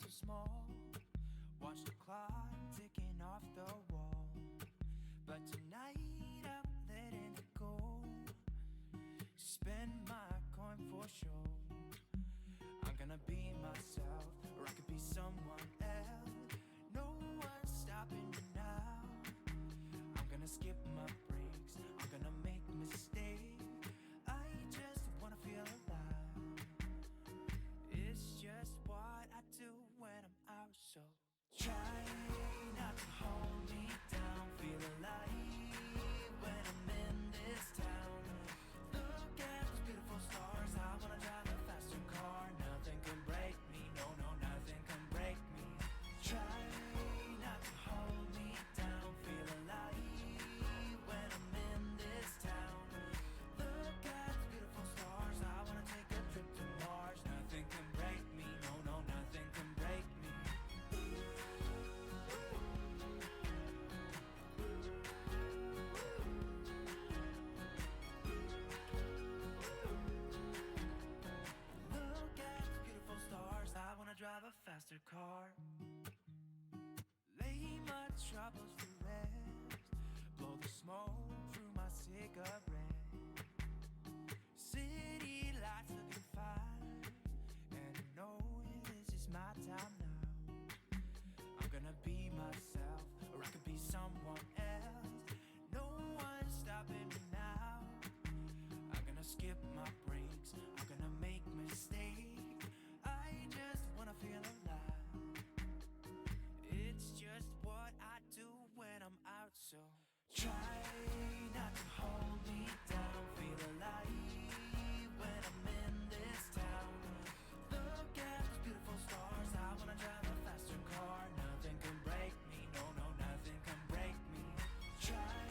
so small. Watch the clock ticking off the wall. But tonight I'm letting it go. Spend my coin for sure. I'm gonna be myself, or I could be someone else. No one's stopping me now. I'm gonna skip my breaks, I'm gonna make mistakes. I just wanna feel alive. It's just what I do when I'm out, so try not to hold me down. Feel alive when I'm in this town. Look at those beautiful stars. I wanna drive a faster car. Nothing can break me, no, no, nothing can break me. Try not to hold me down. Feel alive when I'm in this town. Look at those beautiful stars. I wanna take a trip to Mars. Nothing can break me, no, no, nothing can break me. I wanna drive a faster car. Lay my troubles to rest. Blow the smoke through my cigarette. City lights looking fine, and I know this is my time now. I'm gonna be myself, or I could be someone else. No one's stopping me now. I'm gonna skip my breaks, I'm gonna make mistakes. I just wanna feel alive. It's just what I do when I'm out, so try not to hold me down. Feel alive when I'm in this town. Look at those beautiful stars. I wanna drive a faster car. Nothing can break me, no, no, nothing can break me. Try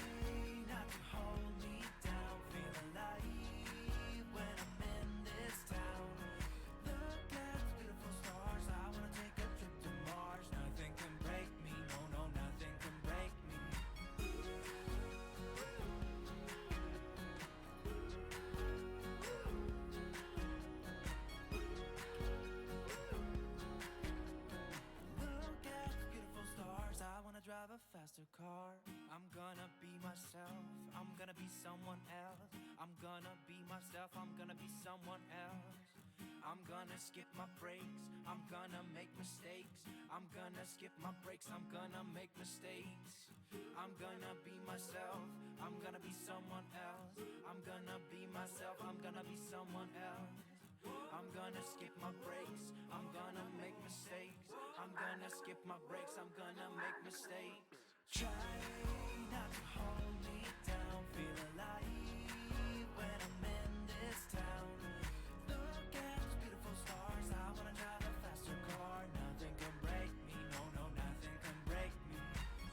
not to hold me down. Feel alive when I'm in this town. Look at those beautiful stars. I wanna take a trip to Mars. Nothing can break me, no, no, nothing can break me. Look at the beautiful stars. I wanna drive a faster car. I'm gonna be myself, I'm gonna be someone else. I'm gonna be myself, I'm gonna be someone else. I'm gonna skip my breaks, I'm gonna make mistakes. I'm gonna skip my breaks, I'm gonna make mistakes. I'm gonna be myself, I'm gonna be someone else. I'm gonna be myself, I'm gonna be someone else. I'm gonna skip my breaks, I'm gonna make mistakes. I'm gonna skip my breaks, I'm gonna make mistakes. Try not to hold me down. Feel alive when I'm in this town. Look at those beautiful stars. I wanna drive a faster car. Nothing can break me, no, no, nothing can break me.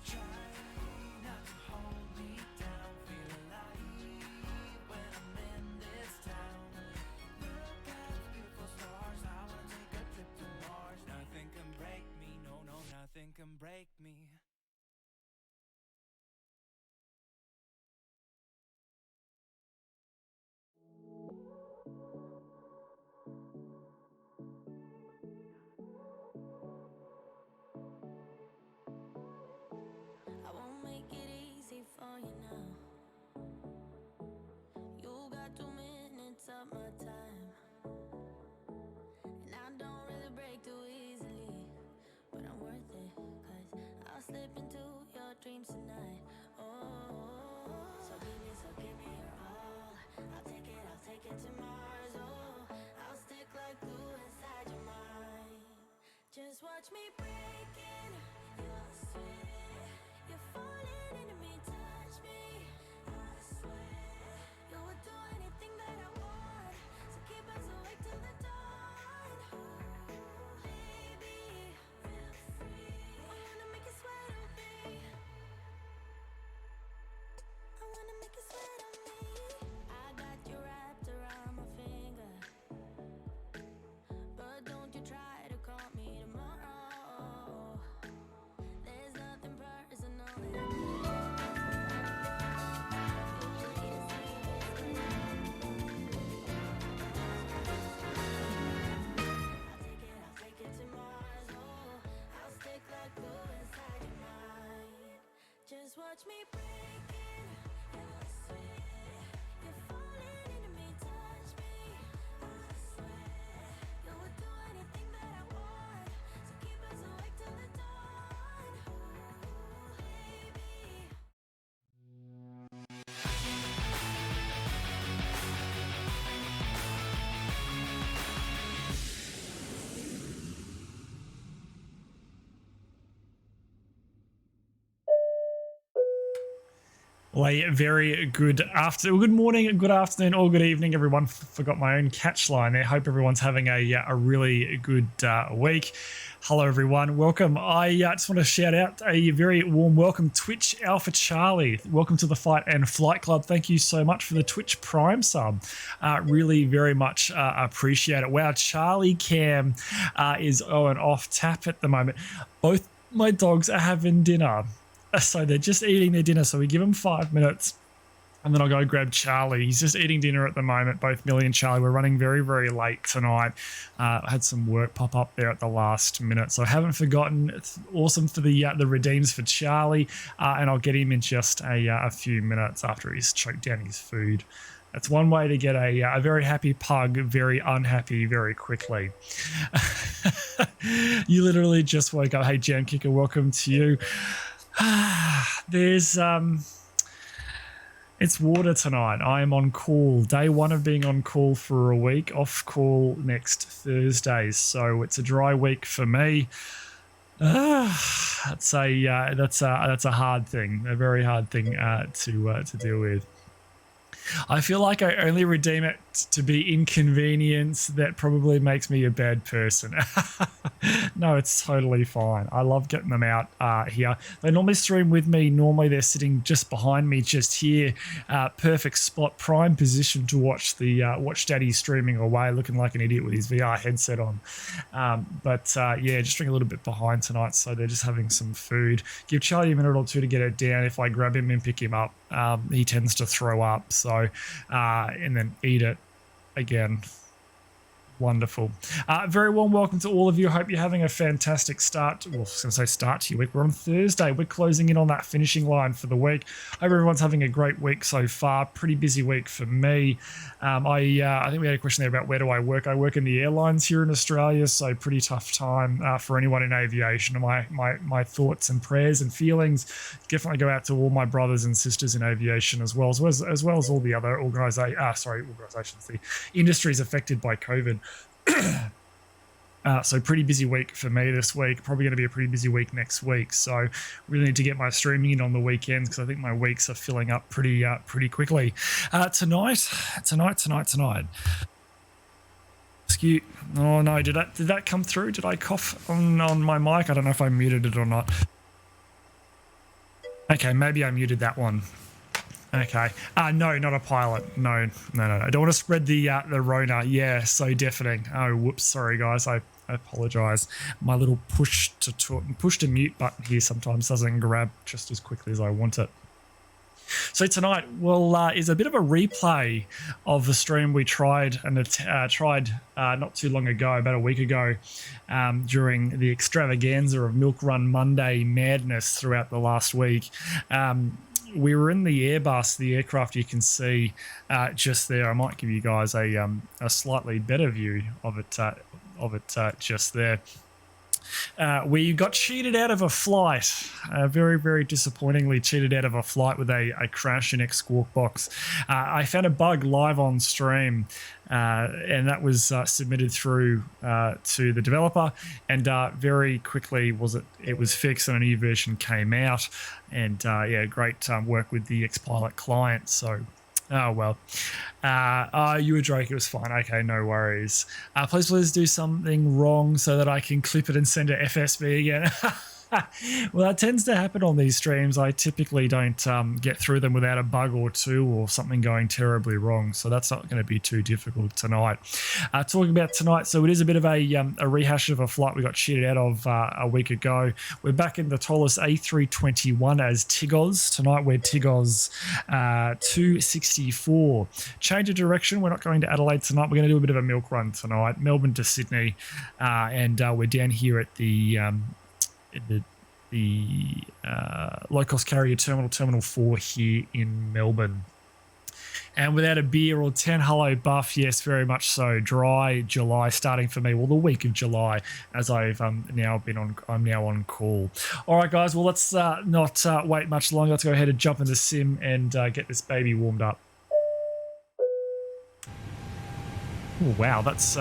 Try not to hold me down. Feel alive when I'm in this town. Look at those beautiful stars. I wanna take a trip to Mars. Nothing can break me, no, no, nothing can break me. I won't make it easy for you now. You got 2 minutes of my time, and I don't really break too easily, but I'm worth it, 'cause I'll slip into your dreams tonight. Oh, so give me your all. I'll take it to Mars. Oh, I'll stick like glue inside your mind. Just watch me breaking your sweat. You're falling into me, touch me. I swear you would do anything that I want, so keep us awake till the dawn. Ooh, baby, feel free. I wanna make you sweat on me. I wanna make you sweat on me. I got you wrapped around my finger, but don't you try to call me tomorrow. watch me breaking. Yeah, I swear you're falling into me. Touch me, I swear you would do anything that I want. So keep us awake till the dawn. Ooh, baby. Well, a very good morning, good afternoon, or good evening, everyone. Forgot my own catch line there. Hope everyone's having a really good week. Hello, everyone. Welcome. I just want to shout out a very warm welcome, Twitch Alpha Charlie. Welcome to the Fight and Flight Club. Thank you so much for the Twitch Prime sub. Really very much appreciate it. Wow, Charlie Cam is on off tap at the moment. Both my dogs are having dinner. So they're just eating their dinner. So we give them 5 minutes and then I'll go grab Charlie. He's just eating dinner at the moment. Both Millie and Charlie. We're running very, very late tonight. I had some work pop up there at the last minute. So I haven't forgotten. It's awesome for the redeems for Charlie. And I'll get him in just a few minutes after he's choked down his food. That's one way to get a very happy pug, very unhappy very quickly. You literally just woke up. Hey, Jam Kicker, welcome to you. There's it's water tonight. I am on call. Day one of being on call for a week. Off call next Thursday. So it's a dry week for me. That's a hard thing. A very hard thing to deal with. I feel like I only redeem it to be inconvenience. That probably makes me a bad person. No, it's totally fine. I love getting them out here. They normally stream with me. Normally they're sitting just behind me, just here. Perfect spot, prime position to watch the watch Daddy streaming away, looking like an idiot with his VR headset on. Yeah, just doing a little bit behind tonight, so they're just having some food. Give Charlie a minute or two to get it down. If I grab him and pick him up, he tends to throw up. So and then eat it again. Wonderful. Very warm welcome to all of you. I hope you're having a fantastic start. Well, I was going to say start to your week. We're on Thursday. We're closing in on that finishing line for the week. Hope everyone's having a great week so far. Pretty busy week for me. I think we had a question there about where do I work. I work in the airlines here in Australia, so pretty tough time for anyone in aviation. My thoughts and prayers and feelings definitely go out to all my brothers and sisters in aviation as well as all the other organizations, the industries affected by COVID. So pretty busy week for me this week. Probably going to be a pretty busy week next week. So really need to get my streaming in on the weekends because I think my weeks are filling up pretty quickly. Tonight. Excuse. Oh no, did that come through? Did I cough on my mic? I don't know if I muted it or not. Okay, maybe I muted that one. Okay. No, not a pilot. No. I don't want to spread the Rona. Yeah, so deafening. Oh, whoops. Sorry, guys. I apologize. My little push to mute button here sometimes doesn't grab just as quickly as I want it. So tonight is a bit of a replay of the stream we tried not too long ago, about a week ago, during the extravaganza of Milk Run Monday madness throughout the last week. We were in the Airbus, the aircraft you can see just there. I might give you guys a slightly better view of it just there. We got cheated out of a flight, very, very disappointingly cheated out of a flight with a crash in Squawk Box. I found a bug live on stream, and that was submitted through to the developer, and very quickly it was fixed and a new version came out, and great work with the Xpilot client. So. Oh, well. You were Drake. It was fine. Okay, no worries. Please do something wrong so that I can clip it and send it FSB again. Well, that tends to happen on these streams. I typically don't get through them without a bug or two or something going terribly wrong. So that's not going to be too difficult tonight. Talking about tonight, so it is a bit of a rehash of a flight we got cheated out of a week ago. We're back in the Toliss A321 as Tigos. Tonight we're Tigos 264. Change of direction. We're not going to Adelaide tonight. We're going to do a bit of a milk run tonight. Melbourne to Sydney. And we're down here at the the low-cost carrier terminal, Terminal 4 here in Melbourne. And without a beer or 10, hello Buff, yes, very much so. Dry July starting for me, well, the week of July, as I've I'm now on call. All right, guys, well, let's not wait much longer. Let's go ahead and jump into sim and get this baby warmed up. Oh, wow, that's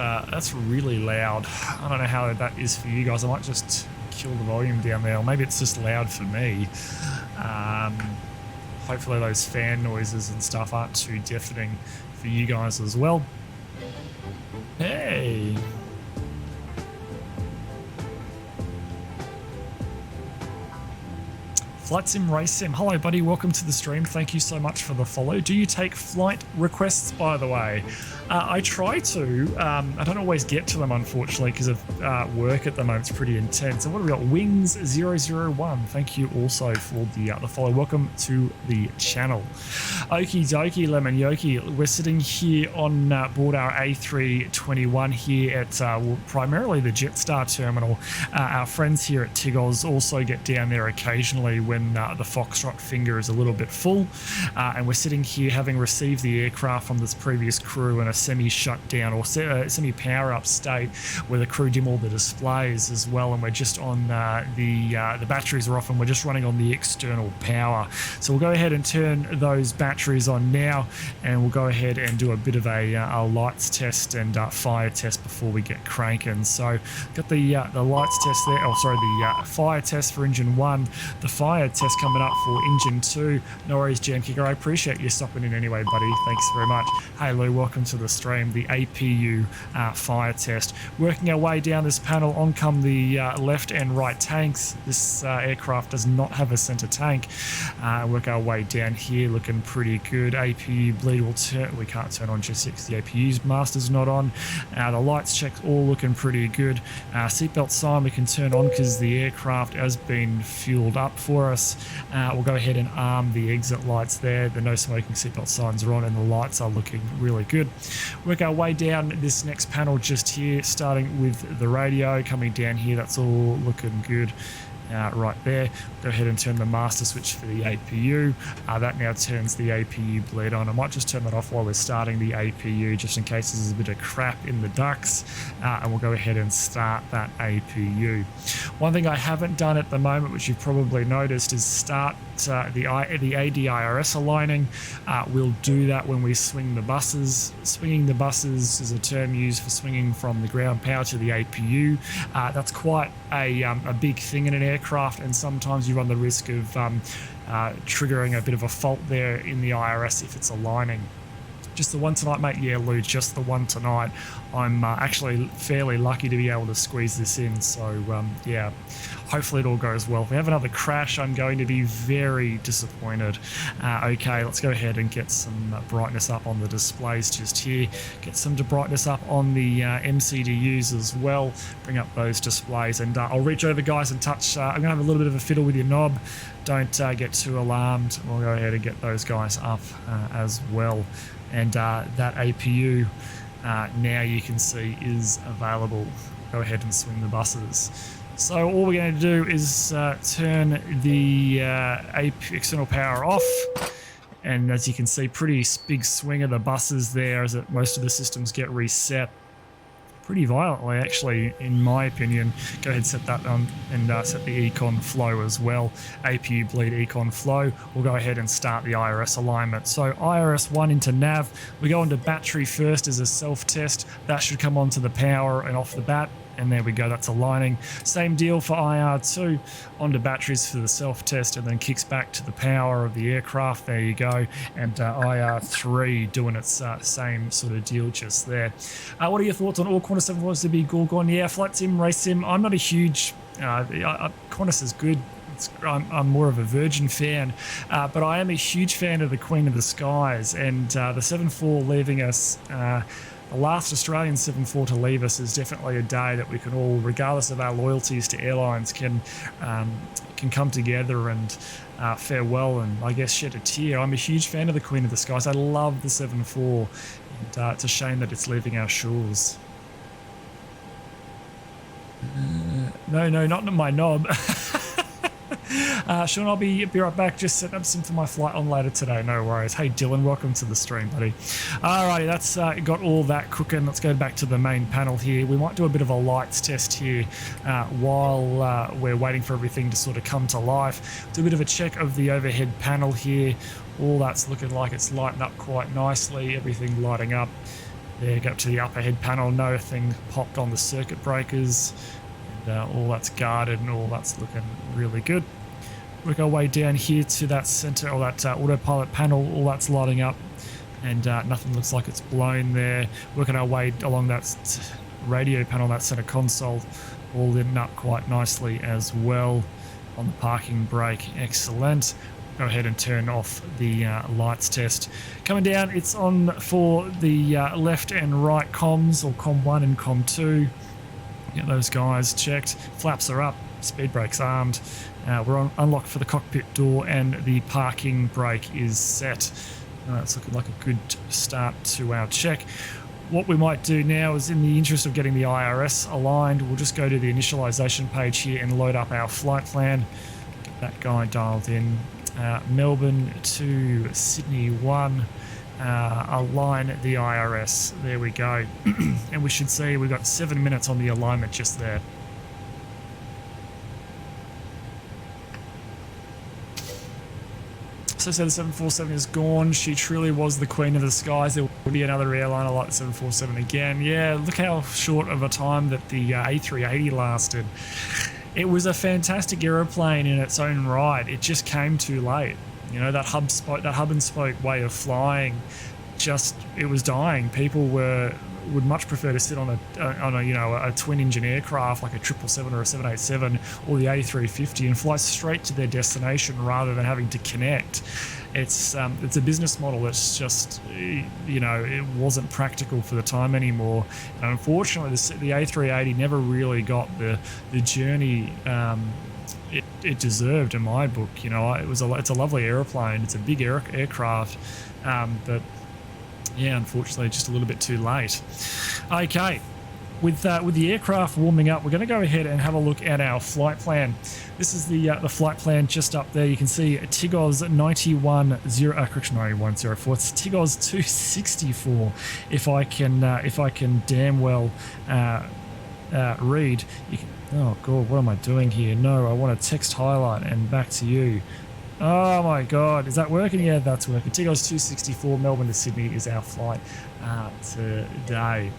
really loud. I don't know how that is for you guys. I might just kill the volume down there, or maybe it's just loud for me. Hopefully those fan noises and stuff aren't too deafening for you guys as well. Hey! Flight Sim Race Sim. Hello, buddy. Welcome to the stream. Thank you so much for the follow. Do you take flight requests, by the way? I try to. I don't always get to them, unfortunately, because of work at the moment. It's pretty intense. And what have we got? Wings001. Thank you also for the follow. Welcome to the channel. Okie dokie, Lemon Yoki. We're sitting here on board our A321 here at primarily the Jetstar terminal. Our friends here at TIGOS also get down there occasionally when the Foxtrot finger is a little bit full. And we're sitting here having received the aircraft from this previous crew in a semi-shutdown or semi-power-up state where the crew dim all the displays as well, and we're just on the batteries are off and we're just running on the external power. So we'll go ahead and turn those batteries on now, and we'll go ahead and do a bit of a lights test and fire test before we get cranking. So got the lights test there, the fire test for engine 1, the fire test coming up for engine 2. No worries, Jam Kicker, I appreciate you stopping in anyway, buddy. Thanks very much. Hey Lou, welcome to the stream. The APU fire test. Working our way down this panel, on come the left and right tanks. This aircraft does not have a center tank. Work our way down here, looking pretty good. APU bleed will turn. We can't turn on just because the APU's master's not on. The lights check all looking pretty good. Seatbelt sign we can turn on because the aircraft has been fueled up for us. We'll go ahead and arm the exit lights there. The no smoking seatbelt signs are on and the lights are looking really good. Work our way down this next panel just here, starting with the radio coming down here. That's all looking good. Right there. Go ahead and turn the master switch for the APU. That now turns the APU bleed on. I might just turn that off while we're starting the APU just in case there's a bit of crap in the ducts, and we'll go ahead and start that APU. One thing I haven't done at the moment, which you've probably noticed, is start the ADIRS aligning. We'll do that when we swing the buses. Swinging the buses is a term used for swinging from the ground power to the APU. That's quite a big thing in an aircraft, and sometimes you run the risk of triggering a bit of a fault there in the IRS if it's aligning. Just the one tonight, mate? Yeah, Lou, just the one tonight. I'm actually fairly lucky to be able to squeeze this in, so yeah, hopefully it all goes well. If we have another crash, I'm going to be very disappointed. Okay, let's go ahead and get some brightness up on the displays just here. Get some brightness up on the MCDUs as well. Bring up those displays, and I'll reach over, guys, and touch. I'm going to have a little bit of a fiddle with your knob. Don't get too alarmed. We'll go ahead and get those guys up as well. And that APU now you can see is available. Go ahead and swing the buses. So all we're going to do is turn the external power off. And as you can see, pretty big swing of the buses there as most of the systems get reset. Pretty violently, actually, in my opinion. Go ahead and set that on and set the econ flow as well. APU bleed econ flow. We'll go ahead and start the IRS alignment. So IRS 1 into nav. We go into battery first as a self-test. That should come onto the power and off the bat. And there we go, that's aligning. Same deal for IR2, onto batteries for the self-test, and then kicks back to the power of the aircraft. There you go. And IR3 doing its same sort of deal just there. What are your thoughts on all Qantas 747s to be Gorgon? Yeah, Flight Sim, Race Sim. I'm not a huge... Qantas is good. I'm more of a Virgin fan, but I am a huge fan of the Queen of the Skies, and the 74 leaving us... the last Australian 74 to leave us is definitely a day that we can all, regardless of our loyalties to airlines, can come together and farewell and, I guess, shed a tear. I'm a huge fan of the Queen of the Skies. I love the 74, and it's a shame that it's leaving our shores. No, not my knob. Sean, I'll be right back. Just setting up some for my flight on later today. No worries. Hey, Dylan, welcome to the stream, buddy. Alrighty, that's got all that cooking. Let's go back to the main panel here. We might do a bit of a lights test here while we're waiting for everything to sort of come to life. Do a bit of a check of the overhead panel here. All that's looking like it's lighting up quite nicely. Everything lighting up. There, go up to the upper head panel. Nothing popped on the circuit breakers. All that's guarded and all that's looking really good. Work our way down here to that center or that autopilot panel. All that's lighting up and nothing looks like it's blown there. Working our way along that radio panel, that center console, all lit up quite nicely as well. On the parking brake, excellent. Go ahead and turn off the lights test. Coming down, it's on for the left and right comms, or COM 1 and COM 2. Get those guys checked. Flaps are up, speed brake's armed. We're on unlocked for the cockpit door and the parking brake is set. It's looking like a good start to our check. What we might do now is, in the interest of getting the IRS aligned, we'll just go to the initialization page here and load up our flight plan. Get that guy dialed in. Melbourne to Sydney 1. Align the IRS. There we go. And we should see we've got 7 minutes on the alignment just there. So the 747 is gone. She truly was the queen of the skies. There will be another airliner like the 747 again. Yeah, look how short of a time that the A380 lasted. It was a fantastic aeroplane in its own right. It just came too late. You know, that hub and spoke way of flying, it was dying. People would much prefer to sit on a twin engine aircraft like a 777 or a 787 or the A350 and fly straight to their destination rather than having to connect. It's a business model that's just, it wasn't practical for the time anymore. And unfortunately, the A380 never really got the journey it deserved in my book. It's a lovely airplane. It's a big aircraft, but yeah, unfortunately, just a little bit too late. Okay. With the aircraft warming up, we're going to go ahead and have a look at our flight plan. This is the flight plan just up there. You can see TIGOS 9104. It's TIGOS 264. If I can damn well read. Oh God, what am I doing here? No, I want a text highlight and back to you. Oh my God, is that working? Yeah, that's working. TIGOS 264, Melbourne to Sydney is our flight today.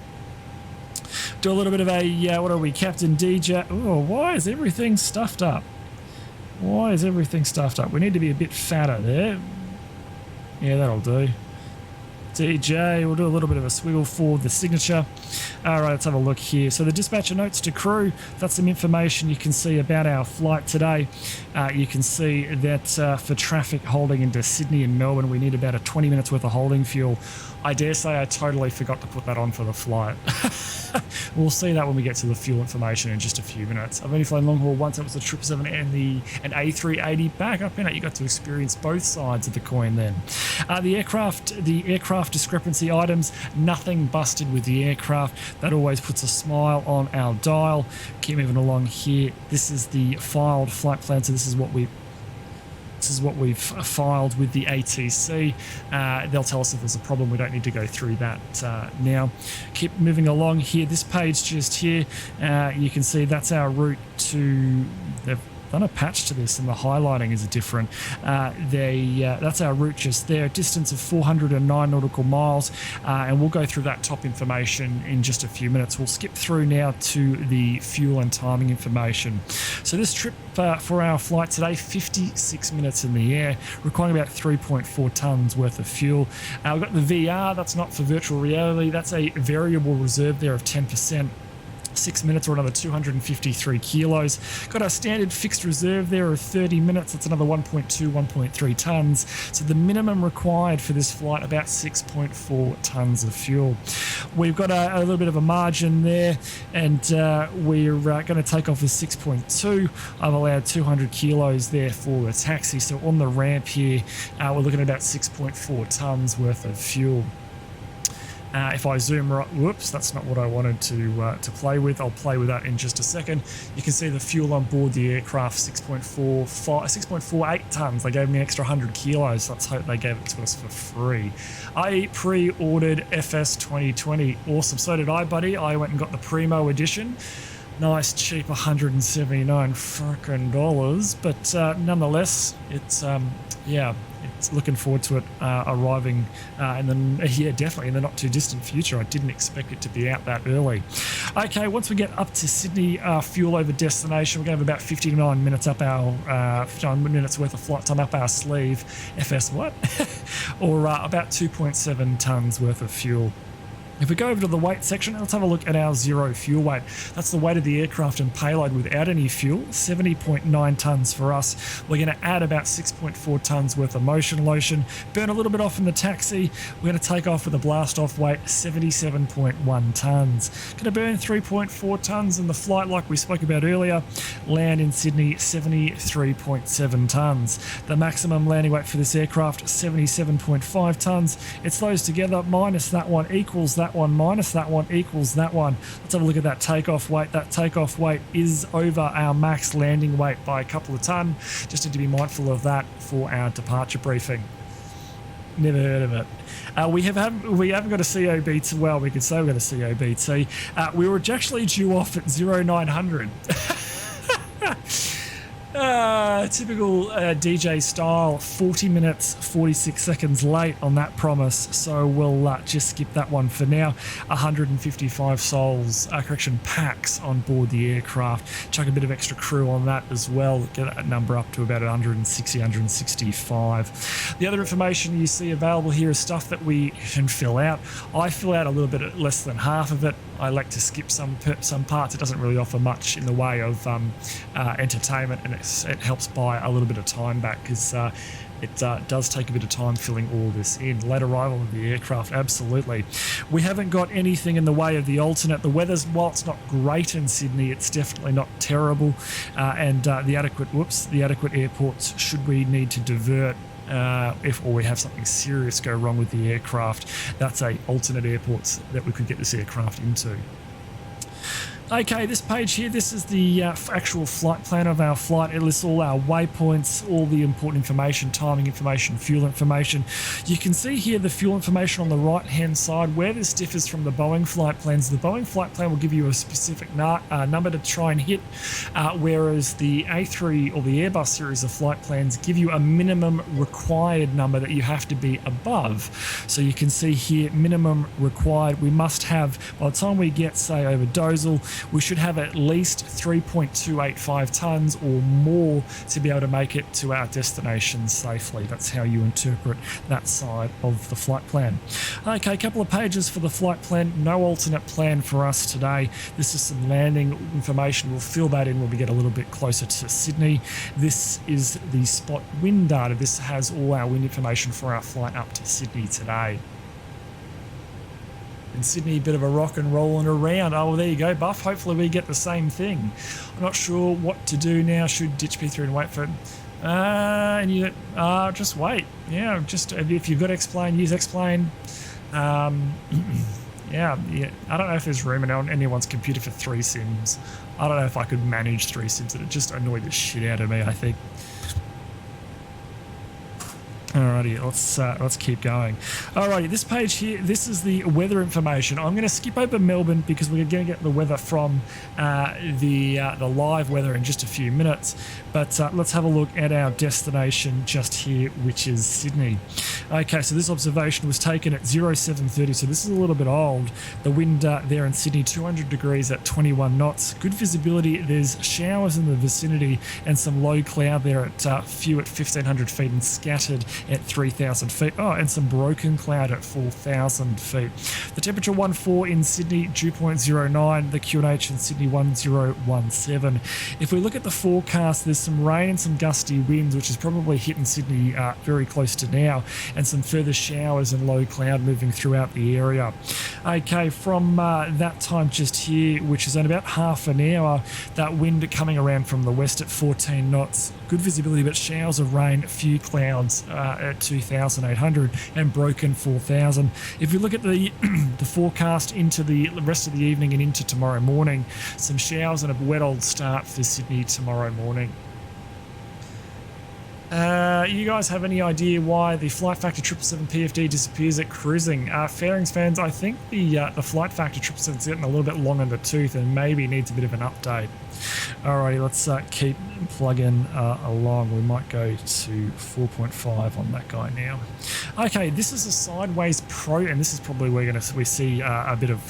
Do a little bit of a, what are we, Captain DJ? Oh, why is everything stuffed up? Why is everything stuffed up? We need to be a bit fatter there. Yeah, that'll do. DJ, we'll do a little bit of a swivel for the signature. All right, let's have a look here. So the dispatcher notes to crew, that's some information you can see about our flight today. You can see that for traffic holding into Sydney and Melbourne, we need about 20 minutes worth of holding fuel. I dare say I totally forgot to put that on for the flight. We'll see that when we get to the fuel information in just a few minutes. I've only flown long haul once. That was the 777 and A380. Back up in it, you got to experience both sides of the coin then. The aircraft discrepancy items, nothing busted with the aircraft. That always puts a smile on our dial. Keep moving along here. This is the filed flight plan. So this is what we've filed with the ATC. They'll tell us if there's a problem. We don't need to go through that now. Keep moving along here. This page just here, you can see that's our route to... They've done a patch to this and the highlighting is different. That's our route just there, a distance of 409 nautical miles, and we'll go through that top information in just a few minutes. We'll skip through now to the fuel and timing information. So this trip for our flight today, 56 minutes in the air, requiring about 3.4 tons worth of fuel. We've got the VR, that's not for virtual reality, that's a variable reserve there of 10%. 6 minutes or another 253 kilos. Got our standard fixed reserve there of 30 minutes. That's another 1.3 tons. So the minimum required for this flight, about 6.4 tons of fuel. We've got a little bit of a margin there, and we're going to take off with 6.2. I've allowed 200 kilos there for a taxi. So on the ramp here, we're looking at about 6.4 tons worth of fuel. If I zoom right, whoops, that's not what I wanted to play with. I'll play with that in just a second. You can see the fuel on board the aircraft, 6.48 tons. They gave me an extra 100 kilos. Let's hope they gave it to us for free. I pre-ordered FS2020. Awesome. So did I, buddy. I went and got the Primo edition. Nice, cheap, $179 frickin' dollars. But nonetheless, it's looking forward to it arriving definitely in the not too distant future. I didn't expect it to be out that early. Okay, once we get up to Sydney, fuel over destination, we're going to have about 59 minutes up our 59 minutes worth of flight time up our sleeve. FS what? Or about 2.7 tons worth of fuel. If we go over to the weight section, let's have a look at our zero fuel weight. That's the weight of the aircraft and payload without any fuel, 70.9 tons for us. We're going to add about 6.4 tons worth of motion lotion, burn a little bit off in the taxi. We're going to take off with a blast off weight, 77.1 tons. Going to burn 3.4 tons in the flight like we spoke about earlier. Land in Sydney, 73.7 tons. The maximum landing weight for this aircraft, 77.5 tons. It's those together, minus that one equals that one, minus that one equals that one. Let's have a look at that takeoff weight. That takeoff weight is over our max landing weight by a couple of ton. Just need to be mindful of that for our departure briefing. Never heard of it. We haven't got a COBT. Well, we could say we've got a COBT. We were actually due off at 0900. Typical DJ style, 40 minutes, 46 seconds late on that promise. So we'll just skip that one for now. 155 souls, packs on board the aircraft. Chuck a bit of extra crew on that as well. Get that number up to about 160, 165. The other information you see available here is stuff that we can fill out. I fill out a little bit less than half of it. I like to skip some parts. It doesn't really offer much in the way of entertainment, and it helps buy a little bit of time back because it does take a bit of time filling all this in. Late arrival of the aircraft, absolutely. We haven't got anything in the way of the alternate. The weather's, while it's not great in Sydney, it's definitely not terrible. And the adequate airports, should we need to divert, or we have something serious go wrong with the aircraft, that's alternate airports that we could get this aircraft into. Okay, this page here, this is the actual flight plan of our flight. It lists all our waypoints, all the important information, timing information, fuel information. You can see here the fuel information on the right-hand side. Where this differs from the Boeing flight plans, the Boeing flight plan will give you a specific number to try and hit, whereas the A3 or the Airbus series of flight plans give you a minimum required number that you have to be above. So you can see here, minimum required, we must have, by the time we get, say, over Dozell, we should have at least 3.285 tons or more to be able to make it to our destination safely. That's how you interpret that side of the flight plan. Okay, a couple of pages for the flight plan. No alternate plan for us today. This is some landing information. We'll fill that in when we get a little bit closer to Sydney. This is the spot wind data. This has all our wind information for our flight up to Sydney today. In Sydney, a bit of a rock and rolling around. Oh, well, there you go, Buff. Hopefully we get the same thing. I'm not sure what to do now. Should ditch P3 and wait for it. And you just wait. Yeah, just if you've got X-Plane, use X-Plane. Yeah, I don't know if there's room on anyone's computer for 3 sims. I don't know if I could manage 3 sims. It just annoyed the shit out of me, I think. Alrighty, let's keep going. Alrighty, this page here, this is the weather information. I'm going to skip over Melbourne because we're going to get the weather from the live weather in just a few minutes. But let's have a look at our destination just here, which is Sydney. Okay, so this observation was taken at 0730, so this is a little bit old. The wind there in Sydney, 200 degrees at 21 knots. Good visibility. There's showers in the vicinity and some low cloud there at few at 1,500 feet and scattered at 3,000 feet. Oh, and some broken cloud at 4,000 feet. The temperature 14 in Sydney, dew point 09. The QNH in Sydney 1017. If we look at the forecast, there's some rain and some gusty winds, which is probably hitting Sydney very close to now, and some further showers and low cloud moving throughout the area. Okay, from that time just here, which is in about half an hour, that wind coming around from the west at 14 knots. good visibility, but showers of rain, a few clouds at 2,800 and broken 4,000. If you look at the the forecast into the rest of the evening and into tomorrow morning, some showers and a wet old start for Sydney tomorrow morning. You guys have any idea why the Flight Factor 777 PFD disappears at cruising? Fairings fans, I think the Flight Factor 777 is getting a little bit long in the tooth and maybe needs a bit of an update. Alrighty, let's keep plugging along. We might go to 4.5 on that guy now. Okay, this is a sideways pro, and this is probably where we see a bit of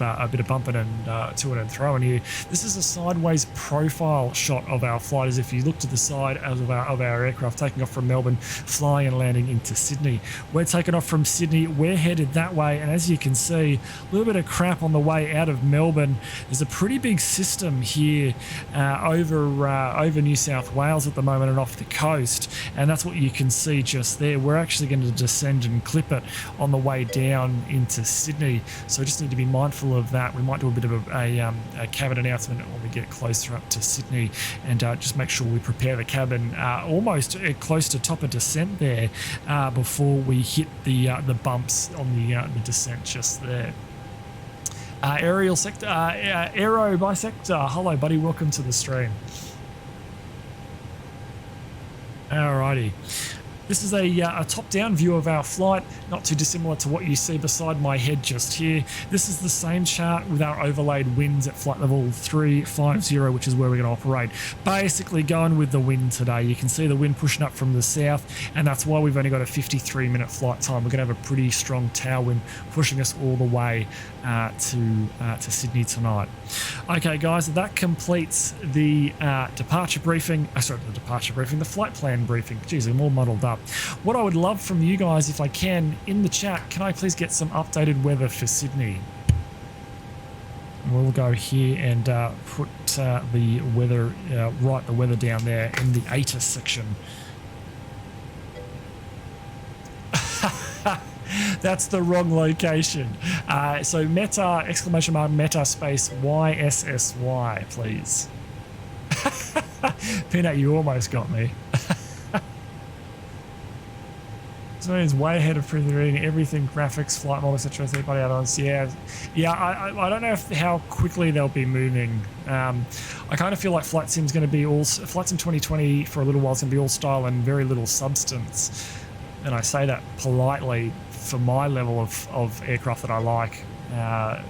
bumping and to and throwing here. This is a sideways profile shot of our flight, as if you look to the side of our aircraft taking off from Melbourne, flying and landing into Sydney. We're taking off from Sydney. We're headed that way, and as you can see, a little bit of crap on the way out of Melbourne. There's a pretty big system here over New South Wales at the moment and off the coast, and that's what you can see just there. We're actually going to descend and clip it on the way down into Sydney, so we just need to be mindful of that. We might do a bit of a cabin announcement when we get closer up to Sydney, and just make sure we prepare the cabin almost close to top of descent there before we hit the bumps on the descent just there. Aerial sector, aero bisector. Hello, buddy. Welcome to the stream. Alrighty. This is a top-down view of our flight, not too dissimilar to what you see beside my head just here. This is the same chart with our overlaid winds at flight level 350, which is where we're going to operate. Basically going with the wind today. You can see the wind pushing up from the south, and that's why we've only got a 53-minute flight time. We're going to have a pretty strong tailwind pushing us all the way to Sydney tonight. Okay, guys, that completes the departure briefing. The flight plan briefing. Jeez, I'm all muddled up. What I would love from you guys, if I can, in the chat, can I please get some updated weather for Sydney? We'll go here and put the weather, write the weather down there in the Asus section. That's the wrong location. So meta, exclamation mark, meta space YSSY, please. Peanut, you almost got me. So it's way ahead of pre-reading everything, graphics, flight model, etc. Third-party add-ons. Yeah. I don't know how quickly they'll be moving. I kind of feel like Flight Sim's going to be all Flight Sim 2020 for a little while. It's going to be all style and very little substance. And I say that politely for my level of aircraft that I like,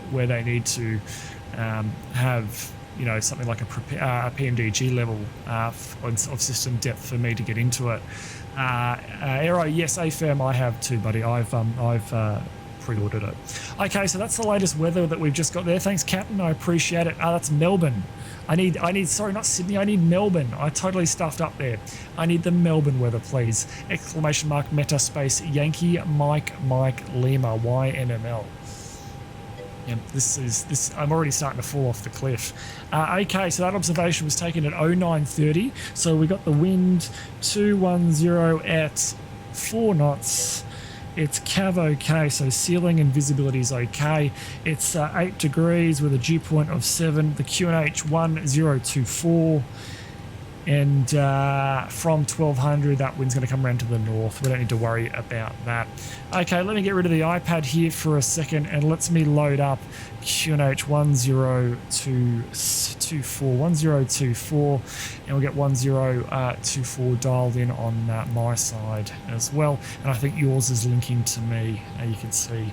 where they need to have, you know, something like a PMDG level of system depth for me to get into it. Aero, yes, AFirm, I have too, buddy. I've pre-ordered it. Okay, so that's the latest weather that we've just got there. Thanks, Captain. I appreciate it. That's Melbourne. I need, sorry, not Sydney. I need Melbourne. I totally stuffed up there. I need the Melbourne weather, please. Exclamation mark, meta space, Yankee, Mike, Lima, YNML. Yeah, this. I'm already starting to fall off the cliff. Okay, so that observation was taken at 0930. So we got the wind 210 at 4 knots. It's cav okay, so ceiling and visibility is okay. It's 8 degrees with a dew point of 7. The QNH 1024. And from 1200, that wind's going to come around to the north. We don't need to worry about that. Okay, let me get rid of the iPad here for a second and let's me load up QNH 1024, and we'll get 1024 dialed in on my side as well. And I think yours is linking to me, you can see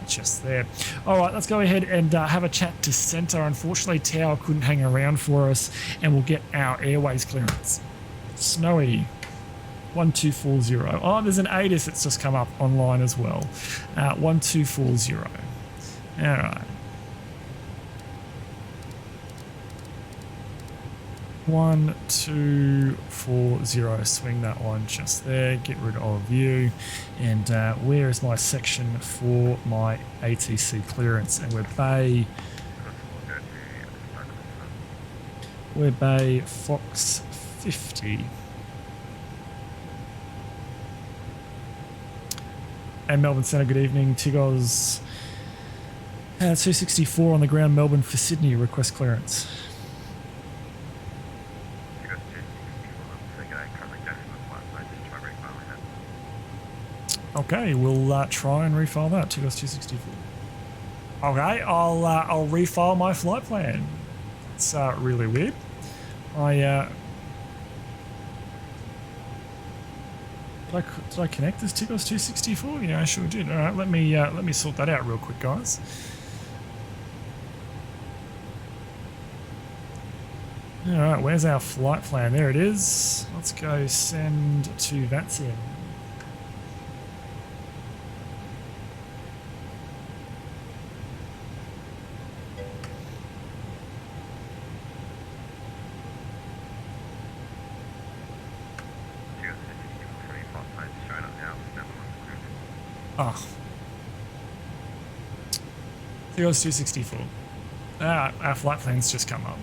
just there. All right, let's go ahead and have a chat to center. Unfortunately, Tower couldn't hang around for us, and we'll get our airways clearance. Snowy 1240. Oh, there's an ATIS that's just come up online as well. 1240. All right. 1240. Swing that one just there. Get rid of you. And where is my section for my ATC clearance? And we're Bay Fox 50. And Melbourne Centre, good evening. Tigos 264 on the ground, Melbourne for Sydney, request clearance. Tigos 264, covering Okay, we'll try and refile that. Takeoff 264. Okay, I'll refile my flight plan. It's really weird. Did I connect this Takeoff 264? Yeah, I sure did. All right, let me sort that out real quick, guys. All right, where's our flight plan? There it is. Let's go send to that's in. Oh. Takeoff 264. Our flight plan's just come up.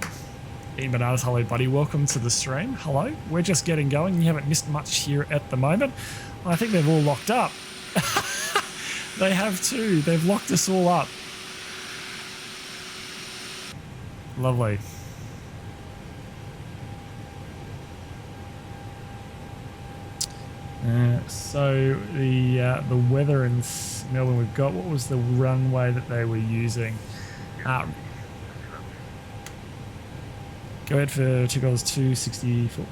Ian Bernardus, hello buddy, welcome to the stream. Hello, we're just getting going. You haven't missed much here at the moment. I think they've all locked up. They have too. They've locked us all up. Lovely. So the weather in Melbourne we've got, what was the runway that they were using? Go ahead for Takeoff 264.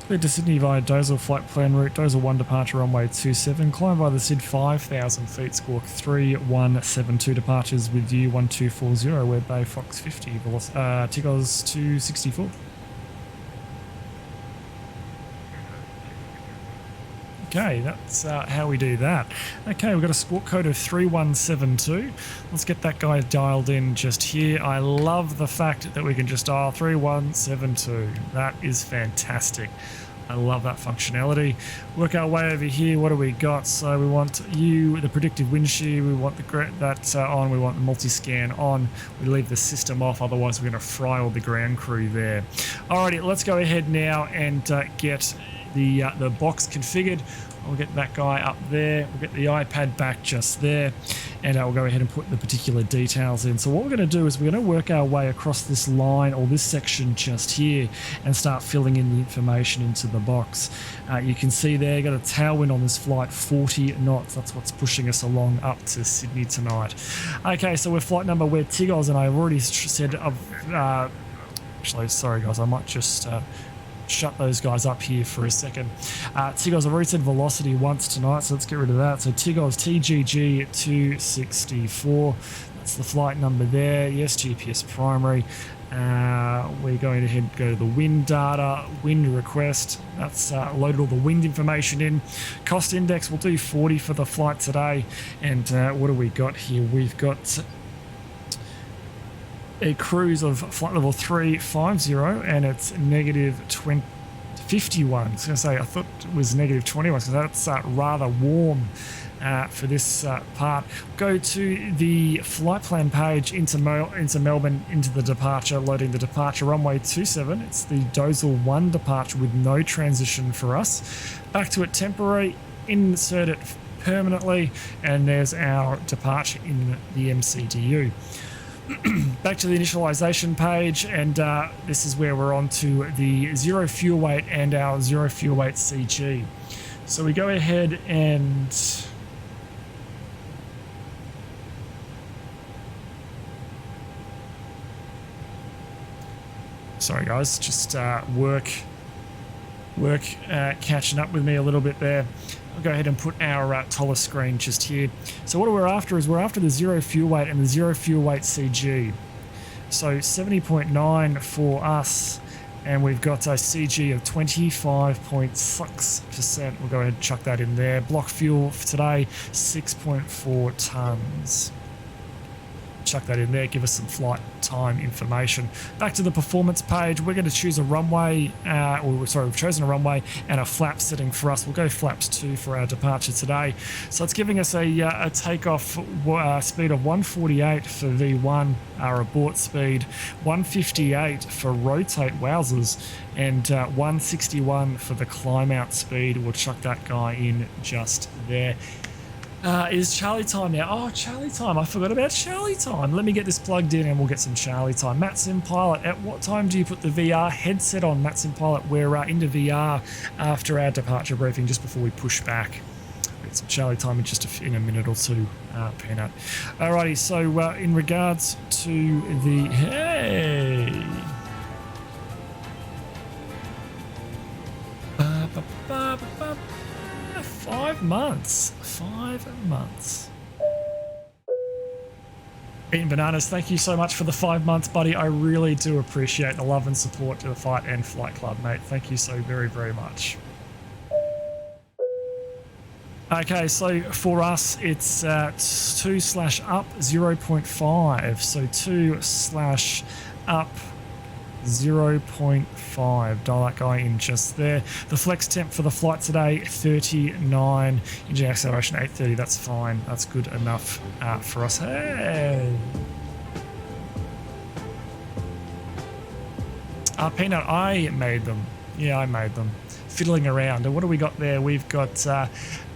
Cleared to Sydney via Dozel flight plan route, Dozel 1 departure runway 27, climb by the SID 5,000 feet, squawk 3172 departures with you 1240, Web Bay Fox 50, Takeoff 264. Okay, that's how we do that. Okay, we've got a squawk code of 3172. Let's get that guy dialed in just here. I love the fact that we can just dial 3172. That is fantastic. I love that functionality. Work our way over here. What do we got? So we want the predictive wind shear. We want that on. We want the multi-scan on. We leave the system off. Otherwise, we're going to fry all the ground crew there. Alrighty, let's go ahead now and get the box configured. We'll get that guy up there. We'll get the iPad back just there, and we'll go ahead and put the particular details in. So what we're going to do is we're going to work our way across this line or this section just here and start filling in the information into the box. You can see there, got a tailwind on this flight, 40 knots. That's what's pushing us along up to Sydney tonight. Okay, so we're flight number, we're TGOS, and I've already said, actually, sorry guys, I might just shut those guys up here for a second. TGOS, I've already said velocity once tonight, so let's get rid of that. So TGOS TGG 264, that's the flight number there. Yes, GPS primary. We're going ahead and go to the wind data, wind request. That's loaded all the wind information in. Cost index, we'll do 40 for the flight today. And what do we got here? We've got a cruise of flight level 350, and it's negative 51. I was going to say, I thought it was negative 21, because that's rather warm for this part. Go to the flight plan page into Melbourne, into the departure, loading the departure runway 27. It's the Dozel 1 departure with no transition for us. Back to it temporary, insert it permanently, and there's our departure in the MCDU. Back to the initialization page, and this is where we're on to the zero fuel weight and our zero fuel weight CG. So we go ahead and sorry guys, just work catching up with me a little bit there. I'll go ahead and put our Toliss screen just here. So what we're after is we're after the zero fuel weight and the zero fuel weight CG. So 70.9 for us, and we've got a CG of 25.6%. We'll go ahead and chuck that in there. Block fuel for today, 6.4 tons. chuck that in there, give us some flight time information. Back to the performance page, we're going to choose a runway, we've chosen a runway and a flap setting for us. We'll go flaps 2 for our departure today. So it's giving us a takeoff speed of 148 for V1, our abort speed, 158 for rotate, wowzers, and 161 for the climb out speed. We'll chuck that guy in just there. Is Charlie time now? Oh, Charlie time. I forgot about Charlie time. Let me get this plugged in and we'll get some Charlie time. Matsim Pilot, at what time do you put the VR headset on? Matsim Pilot, we're into VR after our departure briefing, just before we push back. We'll get some Charlie time in a minute or two, Peanut. Alrighty, so in regards to the... Hey! 5 months. 5 months. Eating Bananas, thank you so much for the 5 months, buddy. I really do appreciate the love and support to the Fight and Flight Club, mate. Thank you so very, very much. Okay, so for us, it's 2/up 0.5. So 2/up 0.5. Dial that guy in just there. The flex temp for the flight today, 39. Engine acceleration 830. That's fine. That's good enough for us. Hey. Peanut, I made them. Yeah, I made them. Fiddling around. And what do we got there? We've got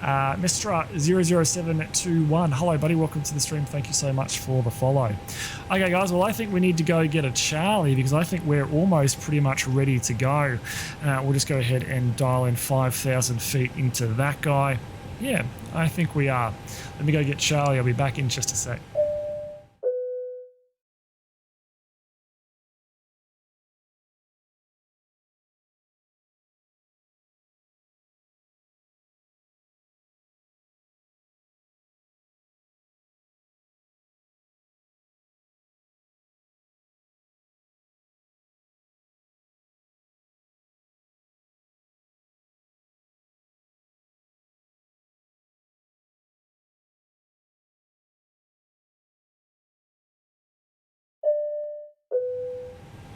Mistra 00721. Hello, buddy. Welcome to the stream. Thank you so much for the follow. Okay, guys. Well, I think we need to go get a Charlie because I think we're almost pretty much ready to go. We'll just go ahead and dial in 5,000 feet into that guy. Yeah, I think we are. Let me go get Charlie. I'll be back in just a sec.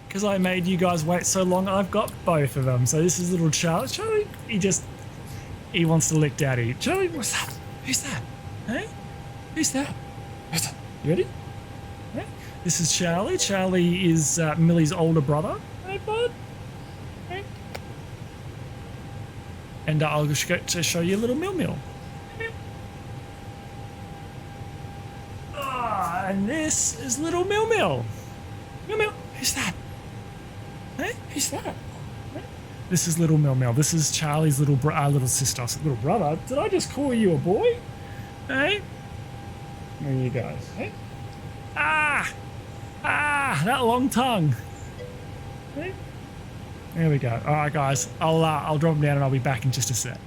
Because I made you guys wait so long, I've got both of them. So this is little Charlie. Charlie, he wants to lick Daddy. Charlie, what's that? Who's that? Hey? Who's that? Who's that? You ready? Hey? This is Charlie. Charlie is Millie's older brother. Hey, bud. Hey. And I'll just go to show you little Mill. And this is little Mill. Mill, who's that? Hey, who's that? Hey? This is little Mill. This is Charlie's little sister, little brother. Did I just call you a boy? Hey? There you go. Hey? That long tongue. Hey? There we go. All right, guys. I'll drop him down and I'll be back in just a sec.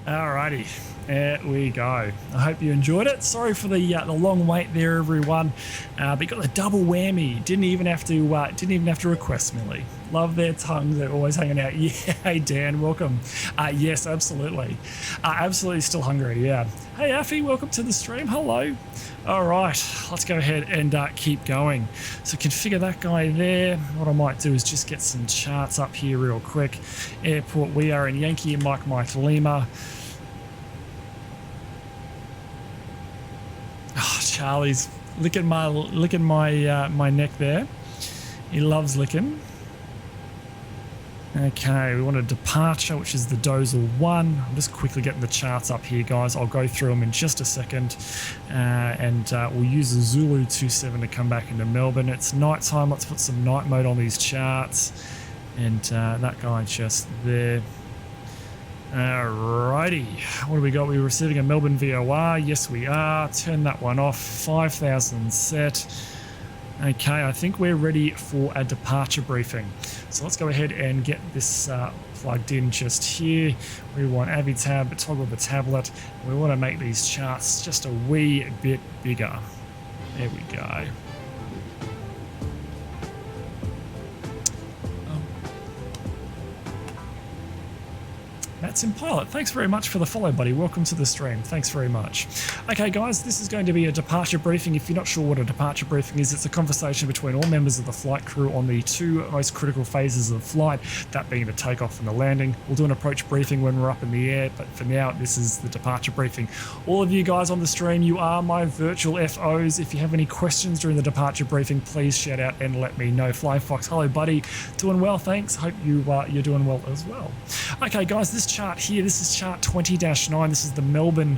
Alrighty, there we go. I hope you enjoyed it. Sorry for the long wait there, everyone. But you got the double whammy. Didn't even have to request, Millie. Love their tongues. They're always hanging out. Yeah, hey Dan, welcome. Yes, absolutely. Absolutely still hungry. Yeah. Hey Affy, welcome to the stream. Hello. All right, let's go ahead and keep going. So configure that guy there. What I might do is just get some charts up here real quick. Airport, we are in Yankee Mike Lima. Oh, Charlie's licking my neck there. He loves licking. Okay, we want a departure, which is the Dozel 1. I'm just quickly getting the charts up here, guys. I'll go through them in just a second. And we'll use the Zulu 27 to come back into Melbourne. It's night time. Let's put some night mode on these charts. And that guy just there. Alrighty. What do we got? We're receiving a Melbourne VOR. Yes, we are. Turn that one off. 5,000 set. Okay, I think we're ready for a departure briefing. So let's go ahead and get this plugged in just here. We want AviTab, toggle the tablet. We want to make these charts just a wee bit bigger. There we go. Matt's in pilot. Thanks very much for the follow, buddy. Welcome to the stream. Thanks very much. Okay, guys, this is going to be a departure briefing. If you're not sure what a departure briefing is, it's a conversation between all members of the flight crew on the two most critical phases of the flight, that being the takeoff and the landing. We'll do an approach briefing when we're up in the air, but for now, this is the departure briefing. All of you guys on the stream, you are my virtual FOs. If you have any questions during the departure briefing, please shout out and let me know. Flying Fox, hello, buddy. Doing well, thanks. Hope you're doing well as well. Okay, guys, this chart here, this is chart 20-9. This is the Melbourne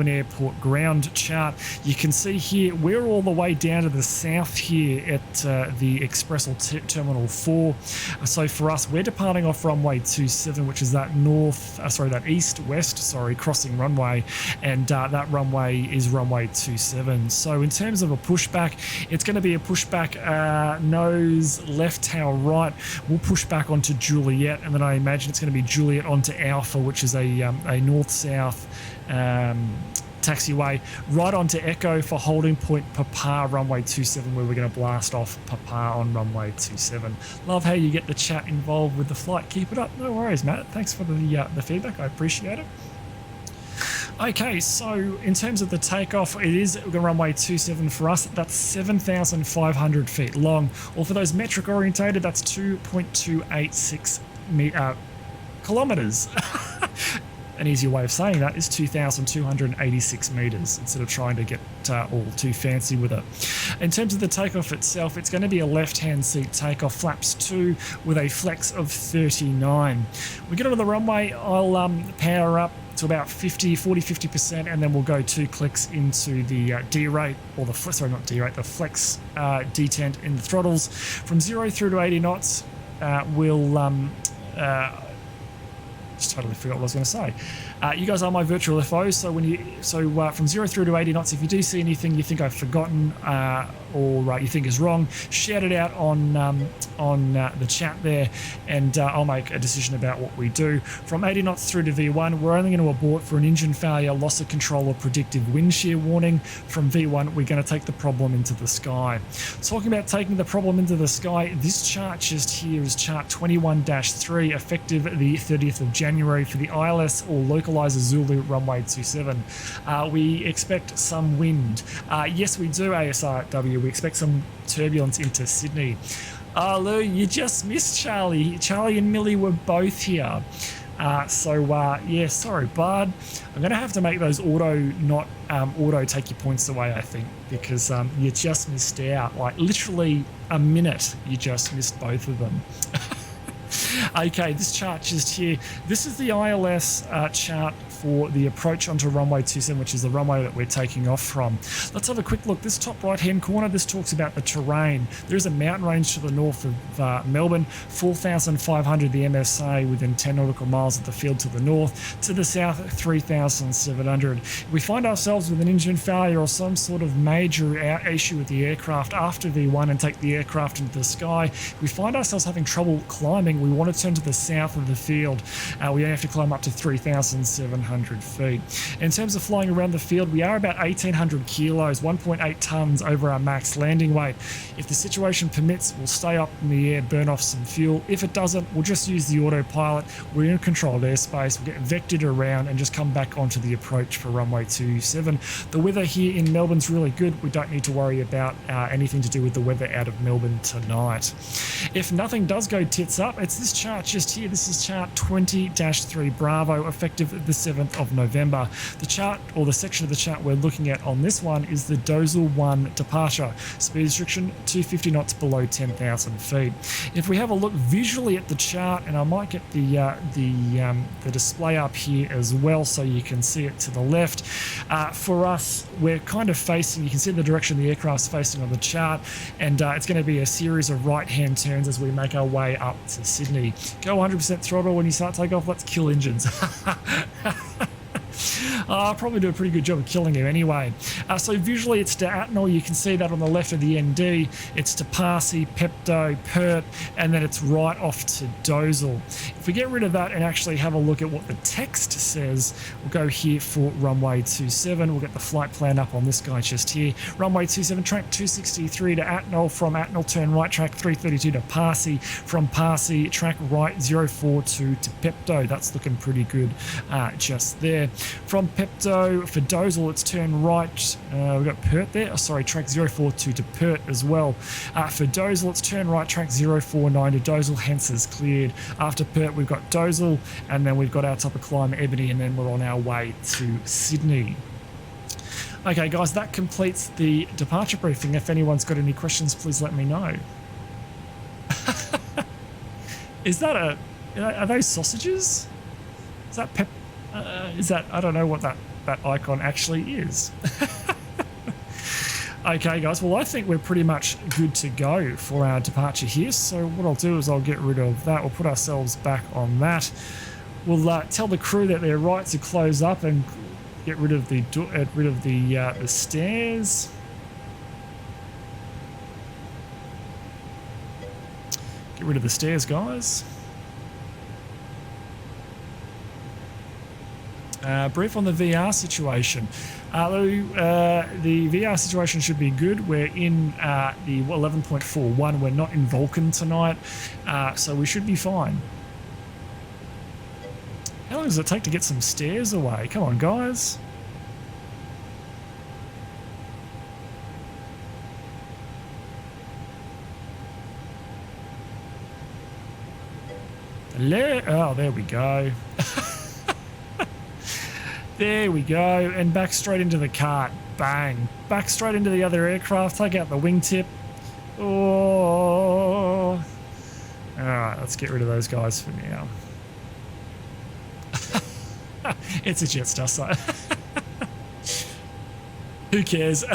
Airport ground chart. You can see here we're all the way down to the south here at the Expressal Terminal 4. So for us, we're departing off runway 27, which is that east-west crossing runway, and that runway is runway 27. So in terms of a pushback, it's going to be a pushback nose left, tail right. We'll push back onto Juliet, and then I imagine it's going to be Juliet onto Alpha, which is a north-south taxiway, right onto Echo for holding point Papa runway 27, where we're going to blast off Papa on runway 27. Love how you get the chat involved with the flight. Keep it up. No worries, Matt. Thanks for the feedback. I appreciate it. Okay, so in terms of the takeoff, it is runway 27 for us. That's 7,500 feet long, or for those metric orientated, that's 2.286 kilometers. An easier way of saying that is 2,286 meters, instead of trying to get all too fancy with it. In terms of the takeoff itself, it's going to be a left-hand seat takeoff, flaps 2 with a flex of 39. We get onto the runway, I'll power up to about 50%, and then we'll go 2 clicks into the D-rate, or the flex detent in the throttles. From 0 through to 80 knots, we'll just totally forgot what I was going to say. You guys are my virtual FOs, so from 0 through to 80 knots, if you do see anything you think I've forgotten or you think is wrong, shout it out on the chat there, and I'll make a decision about what we do. From 80 knots through to V1, we're only going to abort for an engine failure, loss of control, or predictive wind shear warning. From V1, we're going to take the problem into the sky. Talking about taking the problem into the sky, this chart just here is chart 21-3, effective the 30th of January for the ILS or localizer Zulu runway 27. We expect some wind. Yes, we do, ASRW. We expect some turbulence into Sydney. Lou, you just missed Charlie. Charlie and Millie were both here. Yeah, sorry, bud. I'm going to have to make those auto take your points away, I think, because you just missed out. Like, literally a minute, you just missed both of them. Okay, this chart just here. This is the ILS chart for the approach onto runway 27, which is the runway that we're taking off from. Let's have a quick look. This top right-hand corner, this talks about the terrain. There is a mountain range to the north of Melbourne, 4,500 the MSA within 10 nautical miles of the field to the north. To the south, 3,700. If we find ourselves with an engine failure or some sort of major issue with the aircraft after V1 and take the aircraft into the sky, if we find ourselves having trouble climbing, we want to turn to the south of the field. We only have to climb up to 3,700 feet. In terms of flying around the field, we are about 1,800 kilos, 1.8 tons over our max landing weight. If the situation permits, we'll stay up in the air, burn off some fuel. If it doesn't, we'll just use the autopilot. We're in controlled airspace. We'll get vectored around and just come back onto the approach for runway 27. The weather here in Melbourne's really good. We don't need to worry about anything to do with the weather out of Melbourne tonight. If nothing does go tits up, it's this chart just here. This is chart 20-3 Bravo, effective the 7th of November. The chart, or the section of the chart we're looking at on this one, is the Dozel 1 departure. Speed restriction 250 knots below 10,000 feet. If we have a look visually at the chart, and I might get the display up here as well so you can see it to the left. For us, we're kind of facing, you can see the direction the aircraft's facing on the chart, and it's going to be a series of right-hand turns as we make our way up to Sydney. Go 100% throttle when you start takeoff. Let's kill engines. I'll probably do a pretty good job of killing him anyway. So visually it's to Atnal, you can see that on the left of the ND. It's to Parsi, Pepto, Pert, and then it's right off to Dozel. If we get rid of that and actually have a look at what the text says, we'll go here for runway 27. We'll get the flight plan up on this guy just here. Runway 27, track 263 to Atnal. From Atnal, turn right, track 332 to Parsi. From Parsi, track right 042 to Pepto. That's looking pretty good just there. From Pepto, for Dozel, it's turn right. We've got Pert there. Oh, sorry, track 042 to Pert as well. For Dozel, it's turn right, track 049 to Dozel, hence is cleared. After Pert, we've got Dozel, and then we've got our top of climb, Ebony, and then we're on our way to Sydney. Okay, guys, that completes the departure briefing. If anyone's got any questions, please let me know. Is that are those sausages? Is that pep? Is that, I don't know what that icon actually is. Okay, guys, well, I think we're pretty much good to go for our departure here. So what I'll do is I'll get rid of that. We'll put ourselves back on that. We'll tell the crew that they're right to close up and get rid of the stairs. Get rid of the stairs, guys. Brief on the VR situation. The VR situation should be good. We're in the 11.41. We're not in Vulcan tonight, so we should be fine. How long does it take to get some stairs away? Come on, guys. Oh, there we go. There we go. And back straight into the cart. Bang. Back straight into the other aircraft. Take out the wingtip. Oh. Alright, let's get rid of those guys for now. It's a Jetstar, so who cares?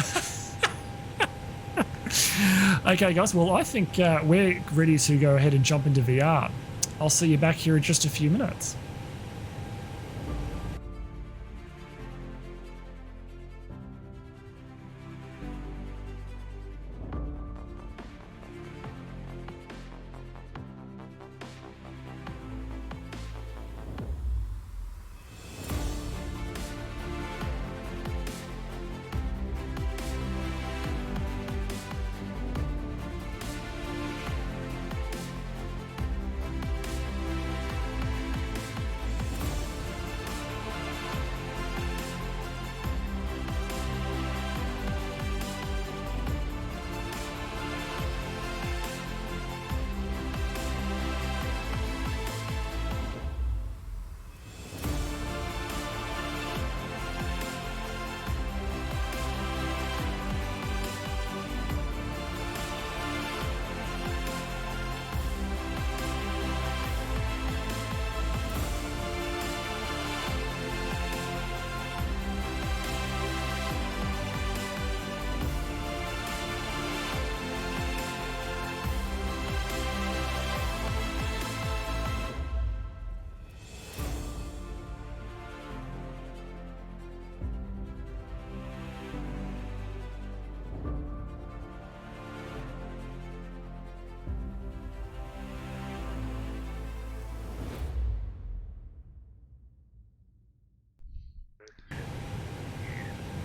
Okay, guys, well, I think we're ready to go ahead and jump into VR. I'll see you back here in just a few minutes.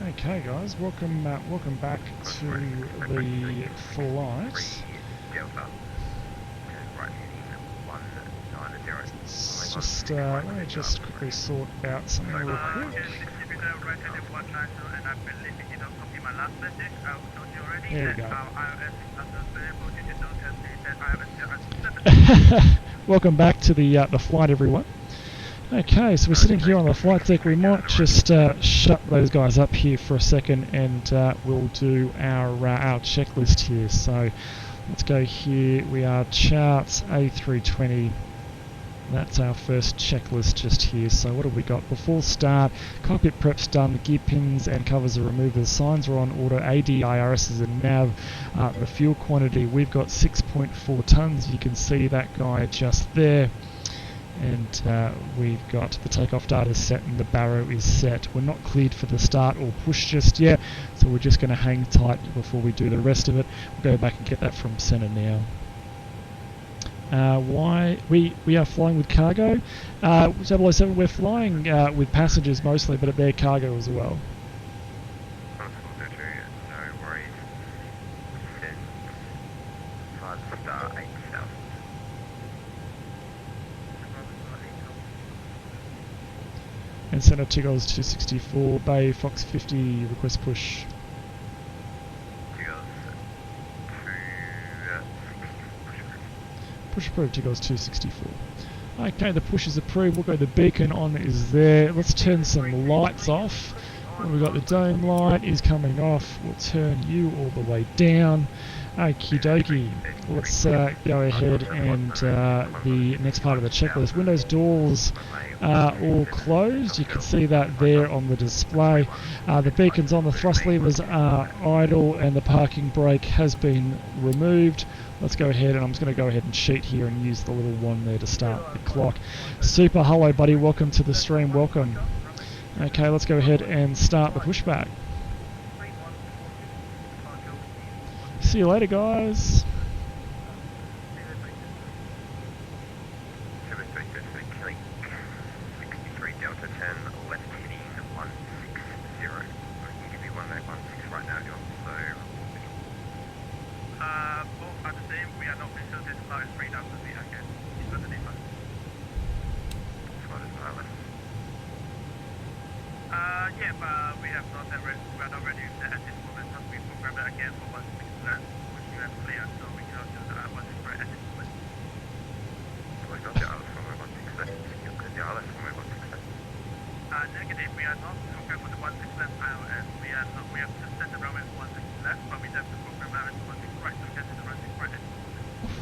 Okay, guys, welcome back to the flight. Just let me just quickly sort out something real quick. There we go. Welcome back to the flight, everyone. Okay, so we're sitting here on the flight deck. We might just shut those guys up here for a second, and we'll do our checklist here. So let's go here. We are charts A320. That's our first checklist just here. So what have we got? Before start, cockpit prep's done, the gear pins and covers are removed, the signs are on order, ADIRS is a nav. The fuel quantity, we've got 6.4 tonnes. You can see that guy just there. and we've got the takeoff data set and the barrow is set. We're not cleared for the start or push just yet, so we're just going to hang tight before we do the rest of it. We'll go back and get that from center now. Why we are flying with cargo? 007, we're flying with passengers mostly, but they're cargo as well. No worries. Send 5-star 8000. And center Tigos 264, Bay Fox 50, request push. Push approved, Tigos 264. Okay, the push is approved. We'll go the beacon on is there. Let's turn some lights off. We've got the dome light is coming off. We'll turn you all the way down. Okie dokie. Let's go ahead and the next part of the checklist. Windows doors are all closed. You can see that there on the display. The beacons on the thrust levers are idle and the parking brake has been removed. Let's go ahead, and I'm just going to go ahead and cheat here and use the little one there to start the clock. Super, hello buddy, welcome to the stream, welcome. Okay, let's go ahead and start the pushback. See you later, guys.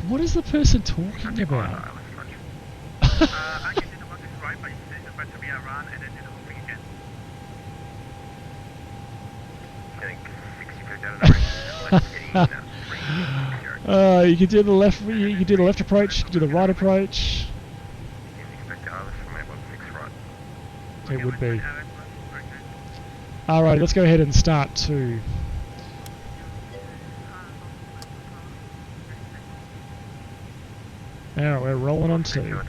What is the person talking about? You can do the left. You can do the left approach. You can do the right approach. It would be. Alright, let's go ahead and start 2. Now we're rolling on 2.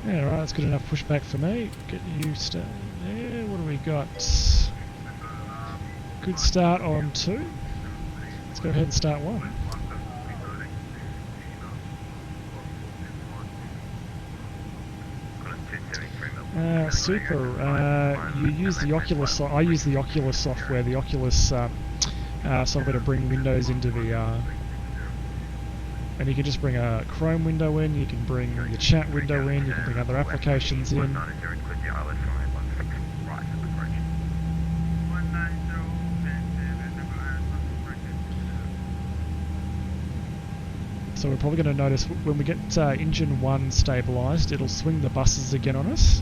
Yeah, right, that's good enough pushback for me. Get you started there. What do we got? Good start on 2. Let's go ahead and start 1. Super. You use the Oculus. I use the Oculus software. The Oculus software to bring Windows into VR. And you can just bring a Chrome window in, you can bring your chat window in, you can bring other applications in. So we're probably going to notice when we get engine 1 stabilised, it'll swing the buses again on us.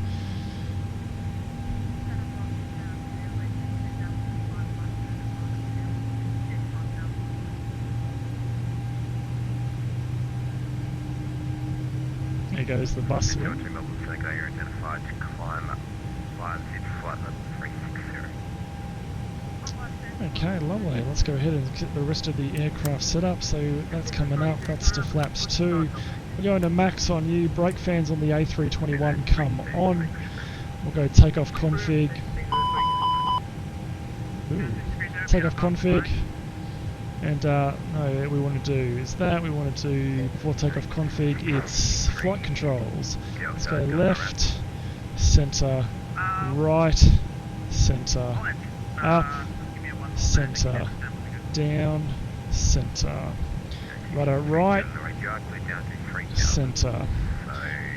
There goes the bus. Okay, lovely. Let's go ahead and get the rest of the aircraft set up. So that's coming up. That's to flaps 2. We're going to max on you. Brake fans on the A321 come on. We'll go takeoff config. Ooh. Takeoff config. And no, what we want to do is that. We want to do, before takeoff config, it's flight controls. Let's go left, center, right, centre, up, centre, down, centre, rudder right, centre,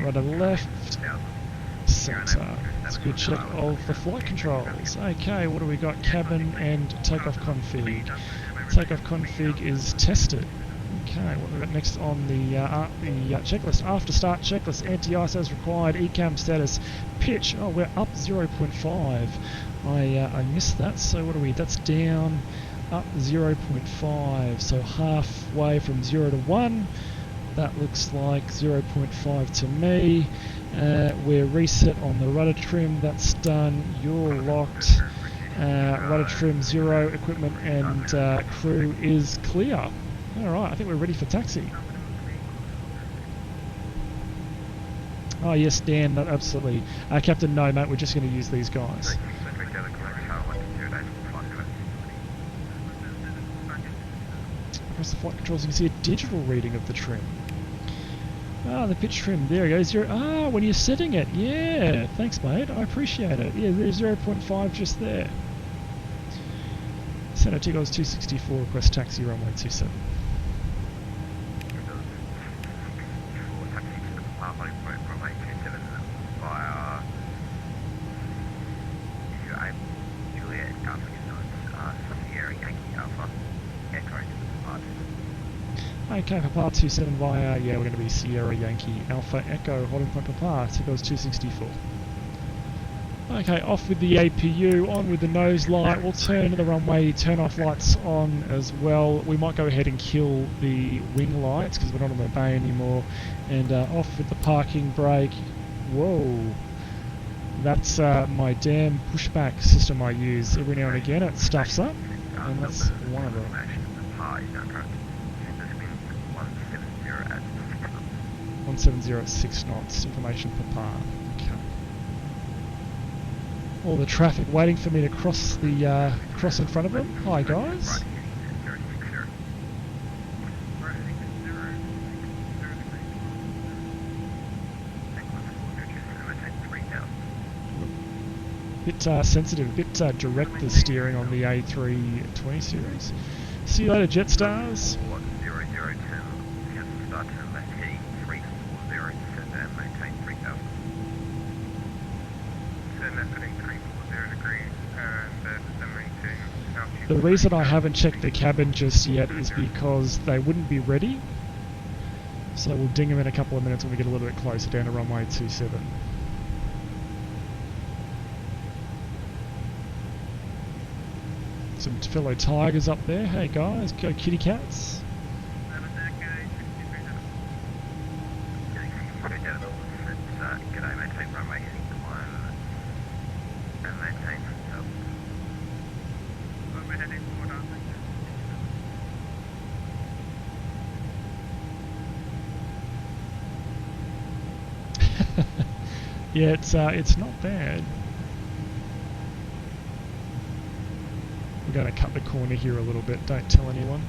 rudder left, centre. That's a good check of the flight controls. Okay, what do we got? Cabin and takeoff config. Takeoff config is tested. Okay, what we got next on the checklist? After start checklist, anti-ice as required, ECAM status, pitch. Oh, we're up 0.5. I missed that. So what are we? That's down, up 0.5. So halfway from 0 to 1. That looks like 0.5 to me. We're reset on the rudder trim. That's done. You're locked. Rudder trim 0. Equipment and crew is clear. Alright, I think we're ready for taxi. Oh yes, Dan, absolutely. Captain, no mate, we're just going to use these guys. Across the flight controls you can see a digital reading of the trim. Ah, the pitch trim, there it goes. When you're setting it, yeah, thanks mate, I appreciate it. Yeah, there's 0.5 just there. Center Takeoff 264, request taxi runway 27. Okay, Papa 27 via, yeah, we're going to be Sierra Yankee Alpha Echo, holding point Papa, Takeoff 264. Okay, off with the APU, on with the nose light, we'll turn the runway, turn off lights on as well. We might go ahead and kill the wing lights because we're not on the bay anymore. And off with the parking brake. Whoa, that's my damn pushback system I use. Every now and again it stuffs up, and that's one of them. 170 at 6 knots, information Papa. Okay. All the traffic waiting for me to cross the cross in front of them. Hi guys. Bit sensitive, bit direct the steering on the A320 series. See you later, Jetsstars. The reason I haven't checked the cabin just yet is because they wouldn't be ready. So we'll ding them in a couple of minutes when we get a little bit closer down to runway 27. Some fellow tigers up there. Hey guys, go kitty cats. Yeah, it's not bad. We're going to cut the corner here a little bit, don't tell anyone.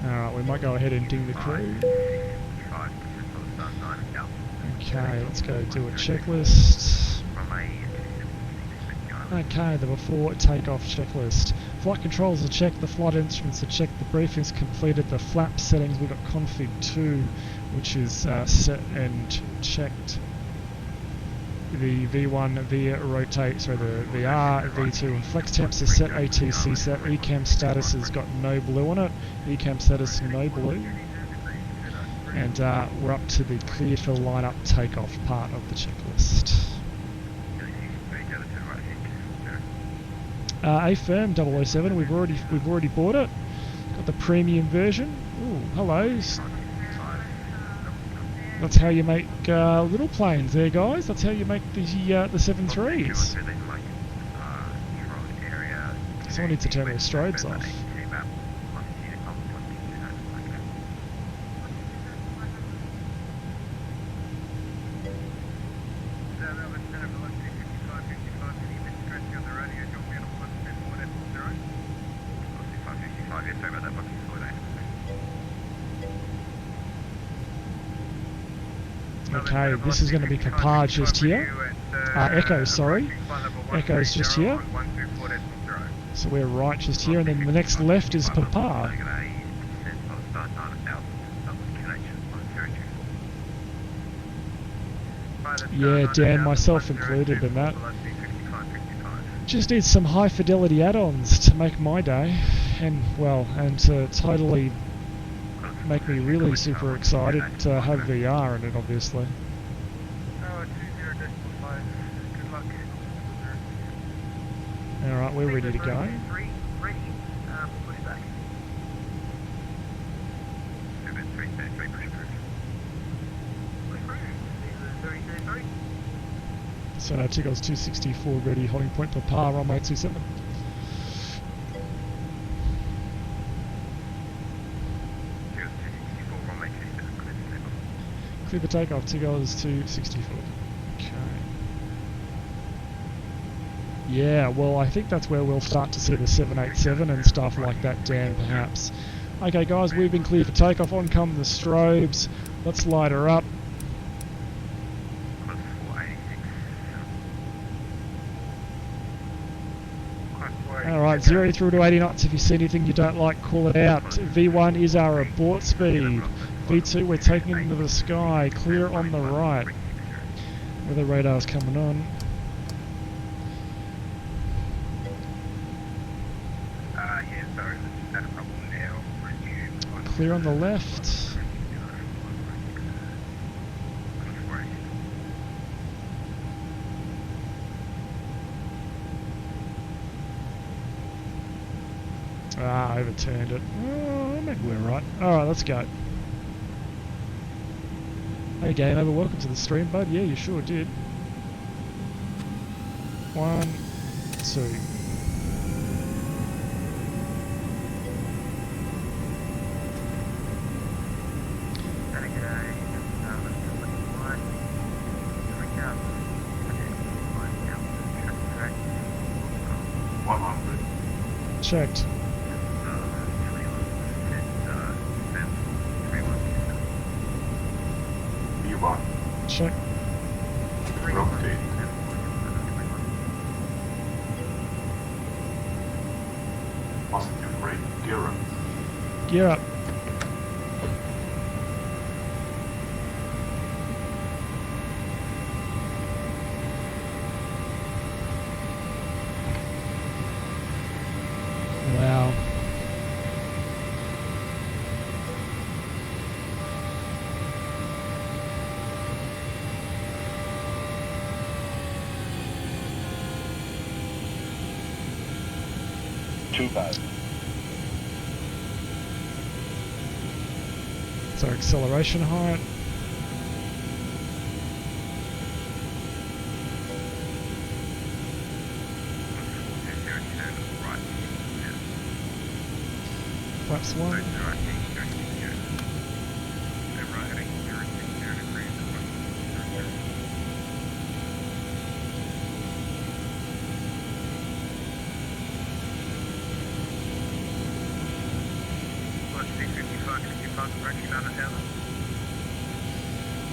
Alright, we might go ahead and ding the crew. Okay, let's go do a checklist. Okay, the before takeoff checklist. Flight controls are checked, the flight instruments are checked, the briefing's completed, the flap settings, we've got config 2, which is set and checked. The V1, V rotate, sorry, the R, V2 and flex temps are set, ATC set, ECAM status has got no blue on it, ECAM status no blue. And we're up to the clear for line up takeoff part of the checklist. A firm 007, we've already bought it. Got the premium version. Ooh, hello. That's how you make little planes there, guys. That's how you make the 7.3s. Someone needs to turn their strobes off. Okay, this is going to be Papa just here. Echo, sorry. Echo's just here. So we're right just here, and then the next left is Papa. Yeah, Dan, myself included in that. Just need some high fidelity add-ons to make my day, and well, and to totally make me really super excited to have VR in it, obviously. Alright, we're ready to go. So now Takeoff's 264 ready, holding point Papa, runway 27. Clear for takeoff, Takeoff's 264. Okay. Yeah, well I think that's where we'll start to see the 787 and stuff like that, Dan, perhaps. Okay guys, we've been cleared for takeoff, on come the strobes, let's light her up. Alright, 0 through to 80 knots. If you see anything you don't like, call it out. V1 is our abort speed. V2, we're taking it into the sky. Clear on the right. Weather radar's coming on. Clear on the left. Ah, overturned it. Oh, maybe we're right. Alright, let's go. Hey game over, welcome to the stream, bud. Yeah, you sure did. 1, 2. Checked. Check. Rotating. Positive rate. Gear up. Gear up. Wow. So acceleration height. Flaps 1.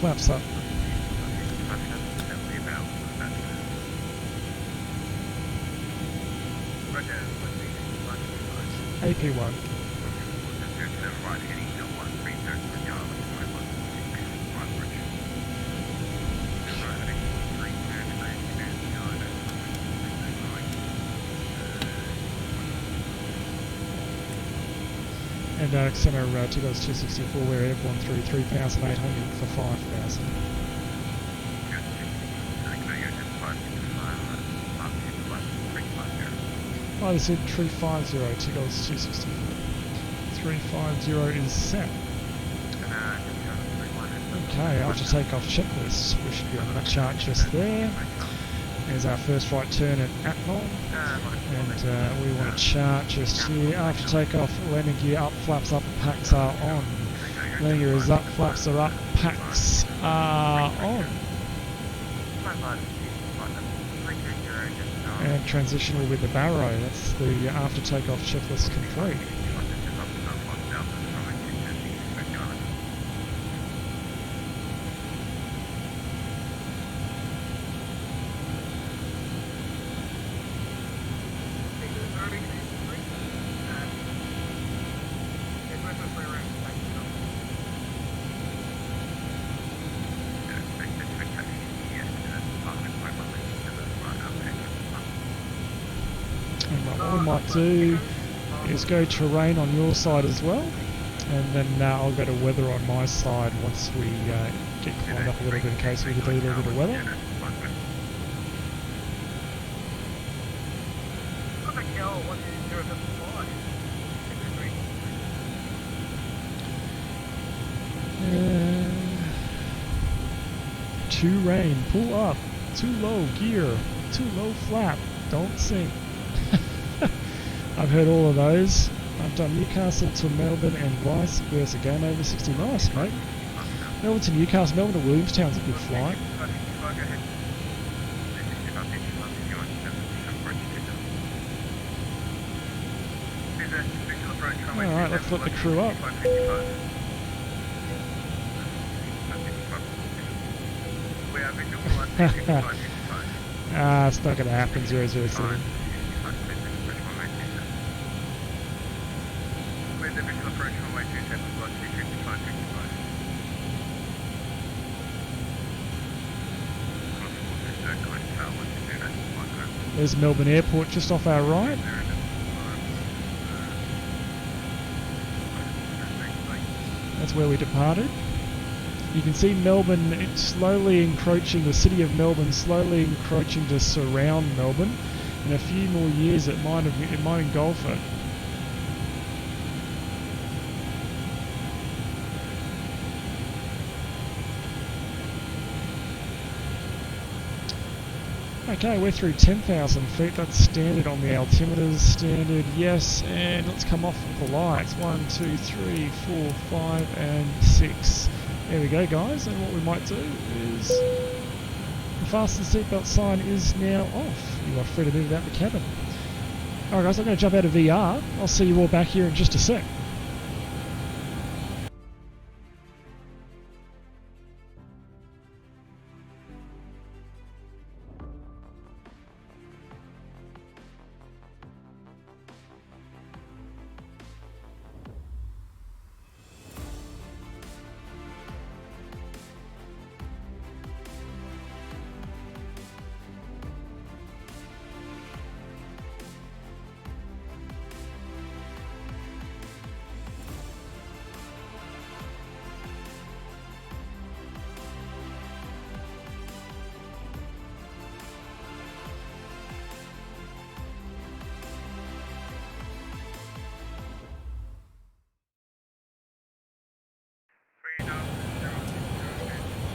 Flaps up. AP1. And center to those 264, we're airborne through 3,800 for 5,000. Oh, they said 350 to those 264. 350 is set. Okay, after takeoff checklist, we should be on that chart just there. There's our first right turn at Atmel, and we want to chart just here. After takeoff, landing gear up, flaps up, packs are on. Landing gear is up, flaps are up, packs are on. And transitional with the Barrow, that's the after takeoff checklist complete. we might do is go terrain on your side as well, and then I'll go to weather on my side once we get climbed up a little bit in case we do a little bit of weather. Too rain, pull up, too low gear, too low flap, don't sink. I've heard all of those. I've done Newcastle to Melbourne and vice versa. Game over 60. Nice, mate. Melbourne to Newcastle, Melbourne to Williamstown's a good flight. Alright, let's let the crew up. It's not going to happen, 007. There's Melbourne Airport just off our right. That's where we departed. You can see Melbourne, it's slowly encroaching, the city of Melbourne slowly encroaching to surround Melbourne. In a few more years it might engulf it. Okay, we're through 10,000 feet, that's standard on the altimeters, standard, yes, and let's come off with the lights. 1, 2, 3, 4, 5, and 6. There we go, guys, and what we might do is the fasten seatbelt sign is now off. You are free to move about the cabin. Alright guys, I'm going to jump out of VR. I'll see you all back here in just a sec.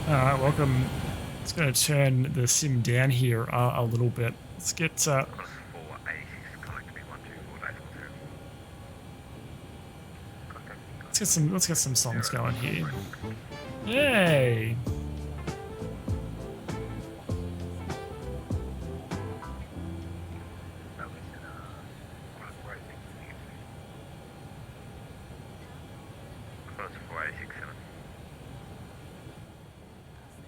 Alright, welcome. It's going to turn the sim down here a little bit. Let's get let's get some songs going here. Yay!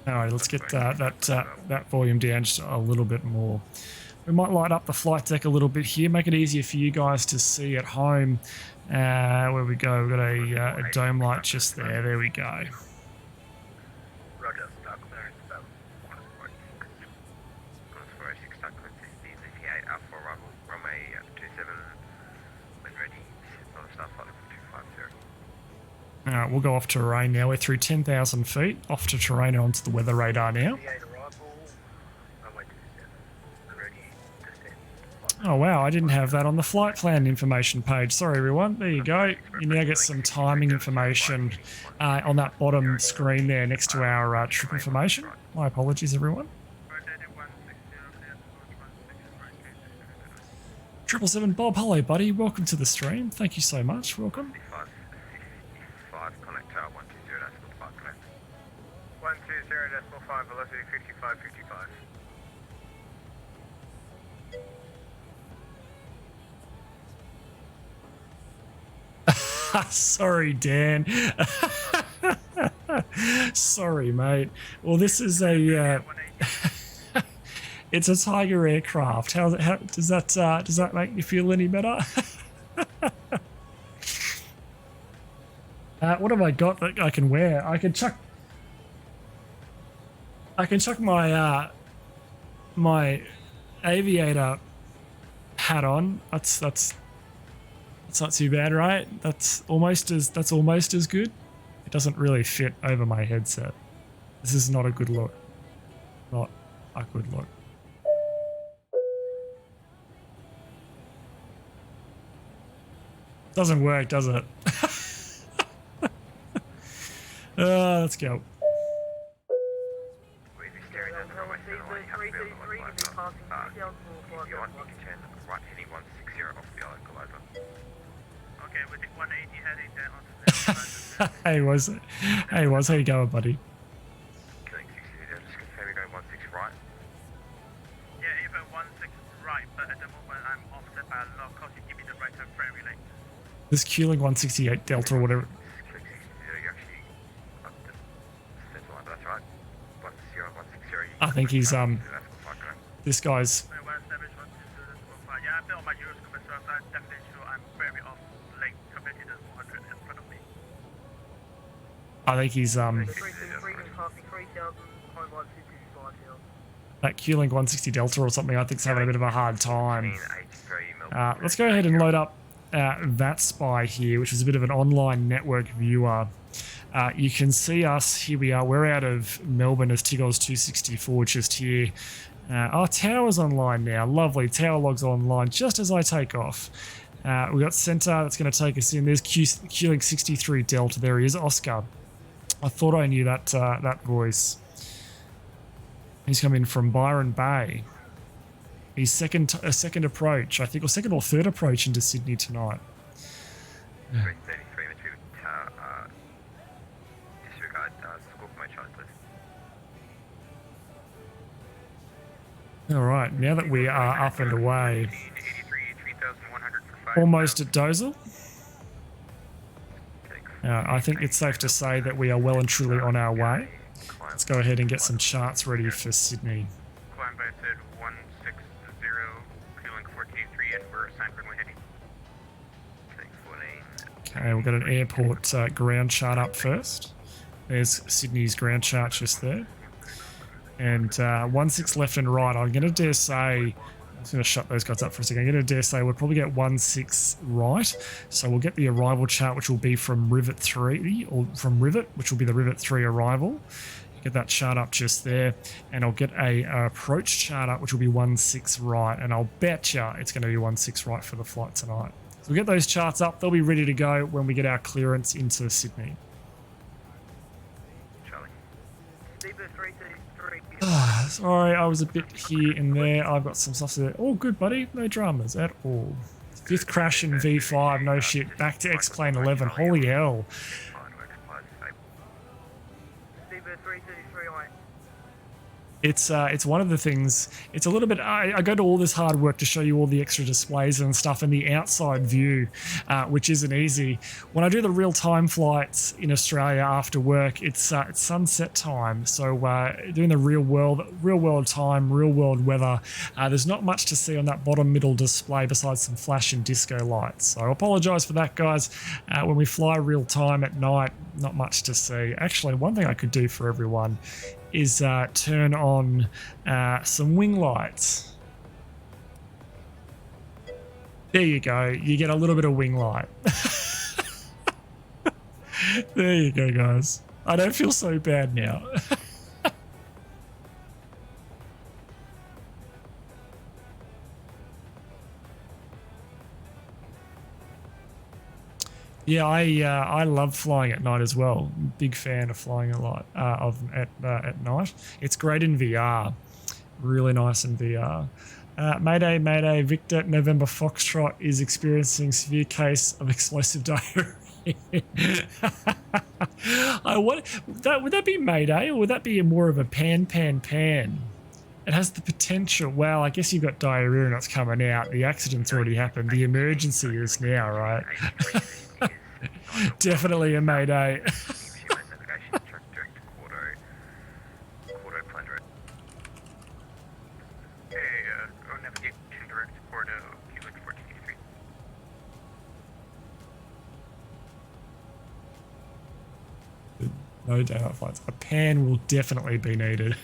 Alright, let's get that volume down just a little bit more. We might light up the flight deck a little bit here, make it easier for you guys to see at home. Where we go, we've got a dome light just there. There we go. Alright, we'll go off terrain now. We're through 10,000 feet, off to terrain and onto the weather radar now. Oh wow, I didn't have that on the flight plan information page. Sorry everyone, there you go. You now get some timing information on that bottom screen there next to our trip information. My apologies everyone. 777 Bob, hello buddy, welcome to the stream. Thank you so much, welcome. 120.5, velocity 55. Sorry, Dan. Sorry, mate. Well, this is a it's a Tiger aircraft. How does that make you feel any better? What have I got that I can wear? I can chuck my my aviator hat on. That's not too bad, right? That's almost as good. It doesn't really fit over my headset. This is not a good look. Not a good look. Doesn't work, does it? Let's go. Hey, was how you going, buddy? This Q-Link 168 Delta or whatever. I think he's this guy's. I think he's that Q-Link 160 Delta or something. I think's having a bit of a hard time. Let's go ahead and load up that spy here, which is a bit of an online network viewer. You can see us. Here we are. We're out of Melbourne as Tigos 264 just here. Our tower's online now. Lovely. Tower logs online just as I take off. We got center that's going to take us in. There's Q-Link 63 Delta. There he is, Oscar. I thought I knew that that voice. He's coming from Byron Bay. He's a second approach, I think, or second or third approach into Sydney tonight. All right, now that we are up and away, almost at Dozel. I think it's safe to say that we are well and truly on our way. Let's go ahead and get some charts ready for Sydney. Okay, we've got an airport ground chart up first. There's Sydney's ground chart just there. And 16 left and right. I'm going to dare say, I'm just going to shut those guys up for a second. I'm going to dare say we'll probably get 16 right. So we'll get the arrival chart, which will be from Rivet 3, or from Rivet, which will be the Rivet 3 arrival. Get that chart up just there. And I'll get a approach chart up, which will be 16 right. And I'll bet you it's going to be 16 right for the flight tonight. So we'll get those charts up. They'll be ready to go when we get our clearance into Sydney. Sorry, I was a bit here and there. I've got some stuff to do. Oh, good, buddy. No dramas at all. Fifth crash in V5. No shit. Back to X-Plane 11. Holy hell. It's one of the things. It's a little bit. I go to all this hard work to show you all the extra displays and stuff in the outside view, which isn't easy. When I do the real-time flights in Australia after work, it's sunset time. So doing the real world time, real world weather. There's not much to see on that bottom middle display besides some flash and disco lights. So I apologise for that, guys. When we fly real time at night, not much to see. Actually, one thing I could do for everyone is turn on some wing lights. There you go. You get a little bit of wing light. There you go, guys. I don't feel so bad now. Yeah, I love flying at night as well. Big fan of flying a lot at night. It's great in VR. Really nice in VR. Mayday, Mayday, Victor, November Foxtrot is experiencing severe case of explosive diarrhea. Would that be Mayday, or would that be more of a pan? It has the potential. Well, I guess you've got diarrhea and it's coming out. The accident's already happened. The emergency is now, right? Definitely a Mayday. No daylight flights. A pan will definitely be needed.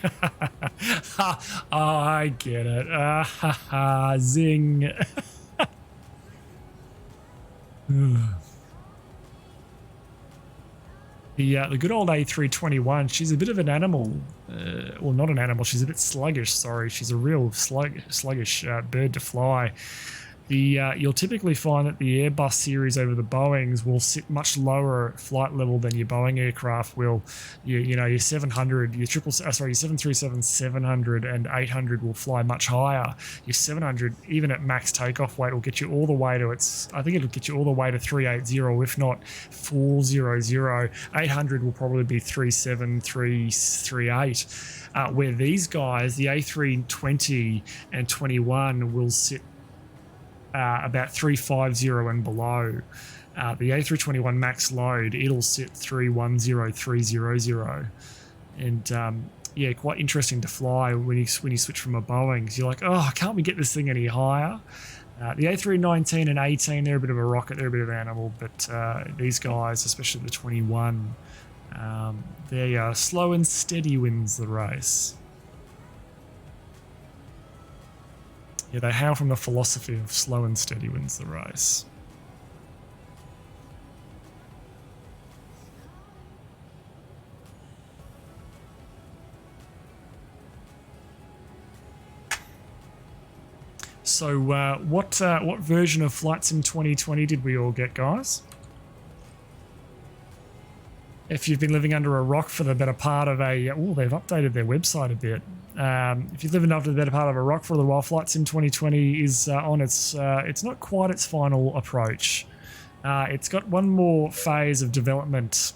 Oh, I get it. Zing. The good old A321, she's a bit of an animal. Well, not an animal, she's a bit sluggish, sorry. She's a real sluggish bird to fly. You'll typically find that the Airbus series over the Boeings will sit much lower flight level than your Boeing aircraft will. Your 700, your 737-700 and 800 will fly much higher. Your 700, even at max takeoff weight, will get you all the way to I think it'll get you all the way to 380, if not 400. 800 will probably be 37, 338. Where these guys, the A320 and 21, will sit about 350 and below. The A321 max load, it'll sit 310, 300. And yeah, quite interesting to fly when you switch from a Boeing. So you're like, oh, can't we get this thing any higher? The A319 and 18, they're a bit of a rocket, they're a bit of an animal, but these guys, especially the 21, they slow and steady wins the race. Yeah, they hail from the philosophy of slow and steady wins the race. So what version of Flight Sim 2020 did we all get, guys? If you've been living under a rock for the better part of they've updated their website a bit. If you're living under the better part of a rock for a little while, Flight Sim 2020 is on it's not quite its final approach. It's got one more phase of development.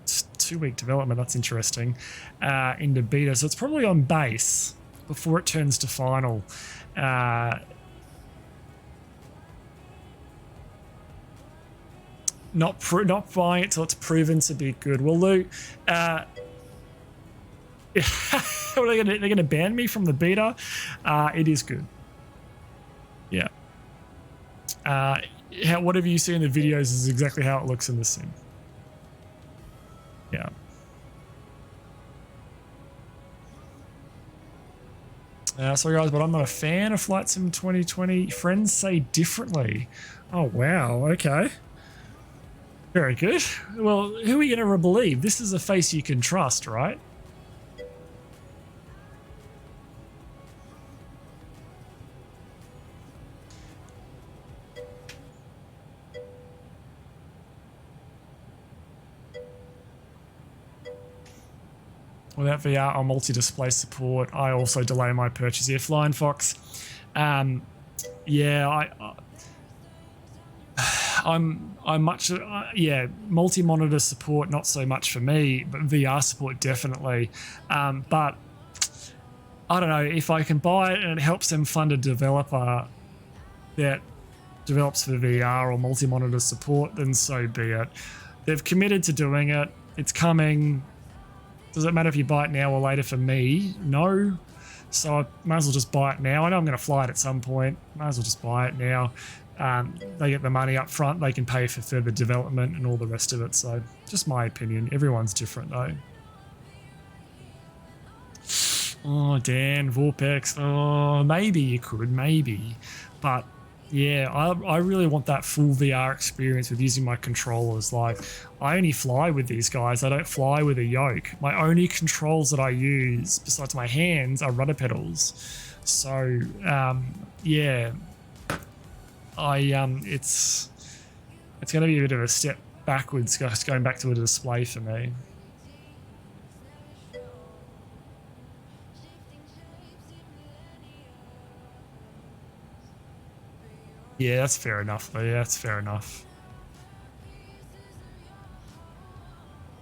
It's 2-week development, that's interesting, into beta. So it's probably on base before it turns to final. Not buying it till it's proven to be good. Well, Lou, they're gonna ban me from the beta. It is good. Yeah. Whatever you see in the videos is exactly how it looks in the sim. Yeah. Sorry guys, but I'm not a fan of Flight Sim 2020. Friends say differently. Oh wow, okay. Very good. Well, who are you going to believe? This is a face you can trust, right? Without VR or multi-display support, I also delay my purchase. Yeah, Flying Fox. Yeah, I'm much, multi-monitor support, not so much for me, but VR support definitely. But I don't know, if I can buy it and it helps them fund a developer that develops for VR or multi-monitor support, then so be it. They've committed to doing it. It's coming. Does it matter if you buy it now or later for me? No. So I might as well just buy it now. I know I'm going to fly it at some point. Might as well just buy it now. They get the money up front. They can pay for further development and all the rest of it. So just my opinion. Everyone's different though. Oh, Dan, Vorpex. Oh, maybe you could, maybe. But yeah, I really want that full VR experience with using my controllers. Like, I only fly with these guys. I don't fly with a yoke. My only controls that I use, besides my hands, are rudder pedals. So, yeah, it's going to be a bit of a step backwards going back to a display for me. Yeah, that's fair enough though. Yeah, that's fair enough.